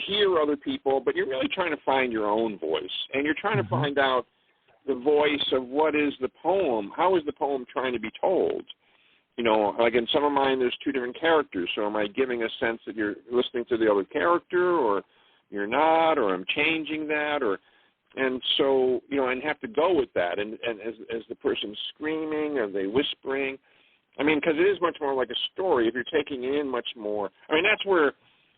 S4: hear other people, but you're really trying to find your own voice. And you're trying to find out the voice of what is the poem. How is the poem trying to be told? Like in some of mine, there's two different characters. So am I giving a sense that you're listening to the other character, or you're not, or I'm changing that, and so, and have to go with that. And as the person's screaming, are they whispering? Because it is much more like a story. If you're taking in much more, that's where,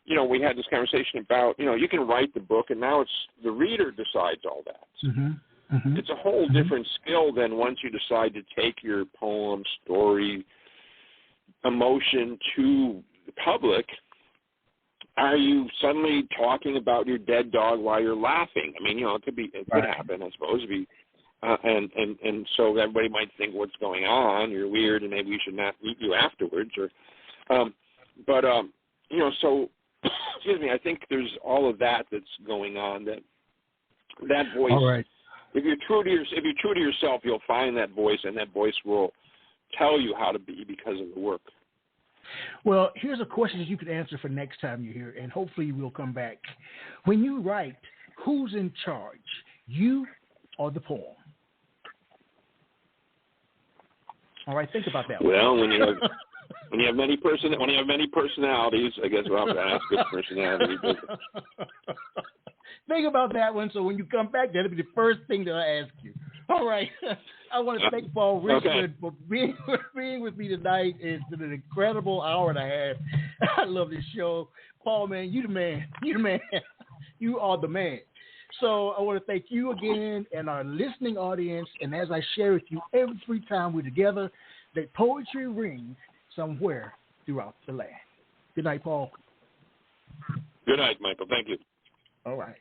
S4: we had this conversation about, you can write the book, and now it's the reader decides all that. It's a whole different skill than once you decide to take your poem, story, emotion to the public. Are you suddenly talking about your dead dog while you're laughing? It could happen, I suppose. And so everybody might think, what's going on? You're weird, and maybe we should not meet you afterwards. so excuse me. I think there's all of that that's going on. That voice.
S3: All right.
S4: If you're true to yourself, you'll find that voice, and that voice will tell you how to be because of the work.
S3: Well, here's a question that you could answer for next time you're here, and hopefully you will come back. When you write, who's in charge, you or the poem? All right, think about that.
S4: Well, when you have many personalities, I guess we'll have to ask which personality.
S3: Think about that one. So when you come back, that'll be the first thing that I ask you. All right. I want to thank Paul Richmond for being with me tonight. It's been an incredible hour and a half. I love this show. Paul, man, you the man. You the man. You are the man. So I want to thank you again and our listening audience. And as I share with you every time we're together, that poetry rings somewhere throughout the land. Good night, Paul.
S4: Good night, Michael. Thank you.
S3: All right.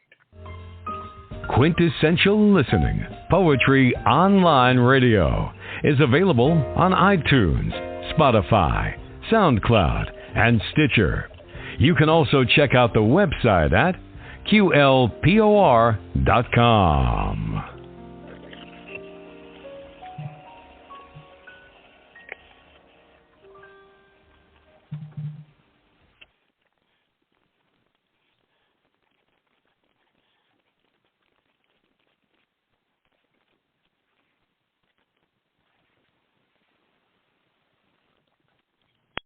S2: Quintessential Listening, Poetry Online Radio, is available on iTunes, Spotify, SoundCloud, and Stitcher. You can also check out the website at qlpor.com.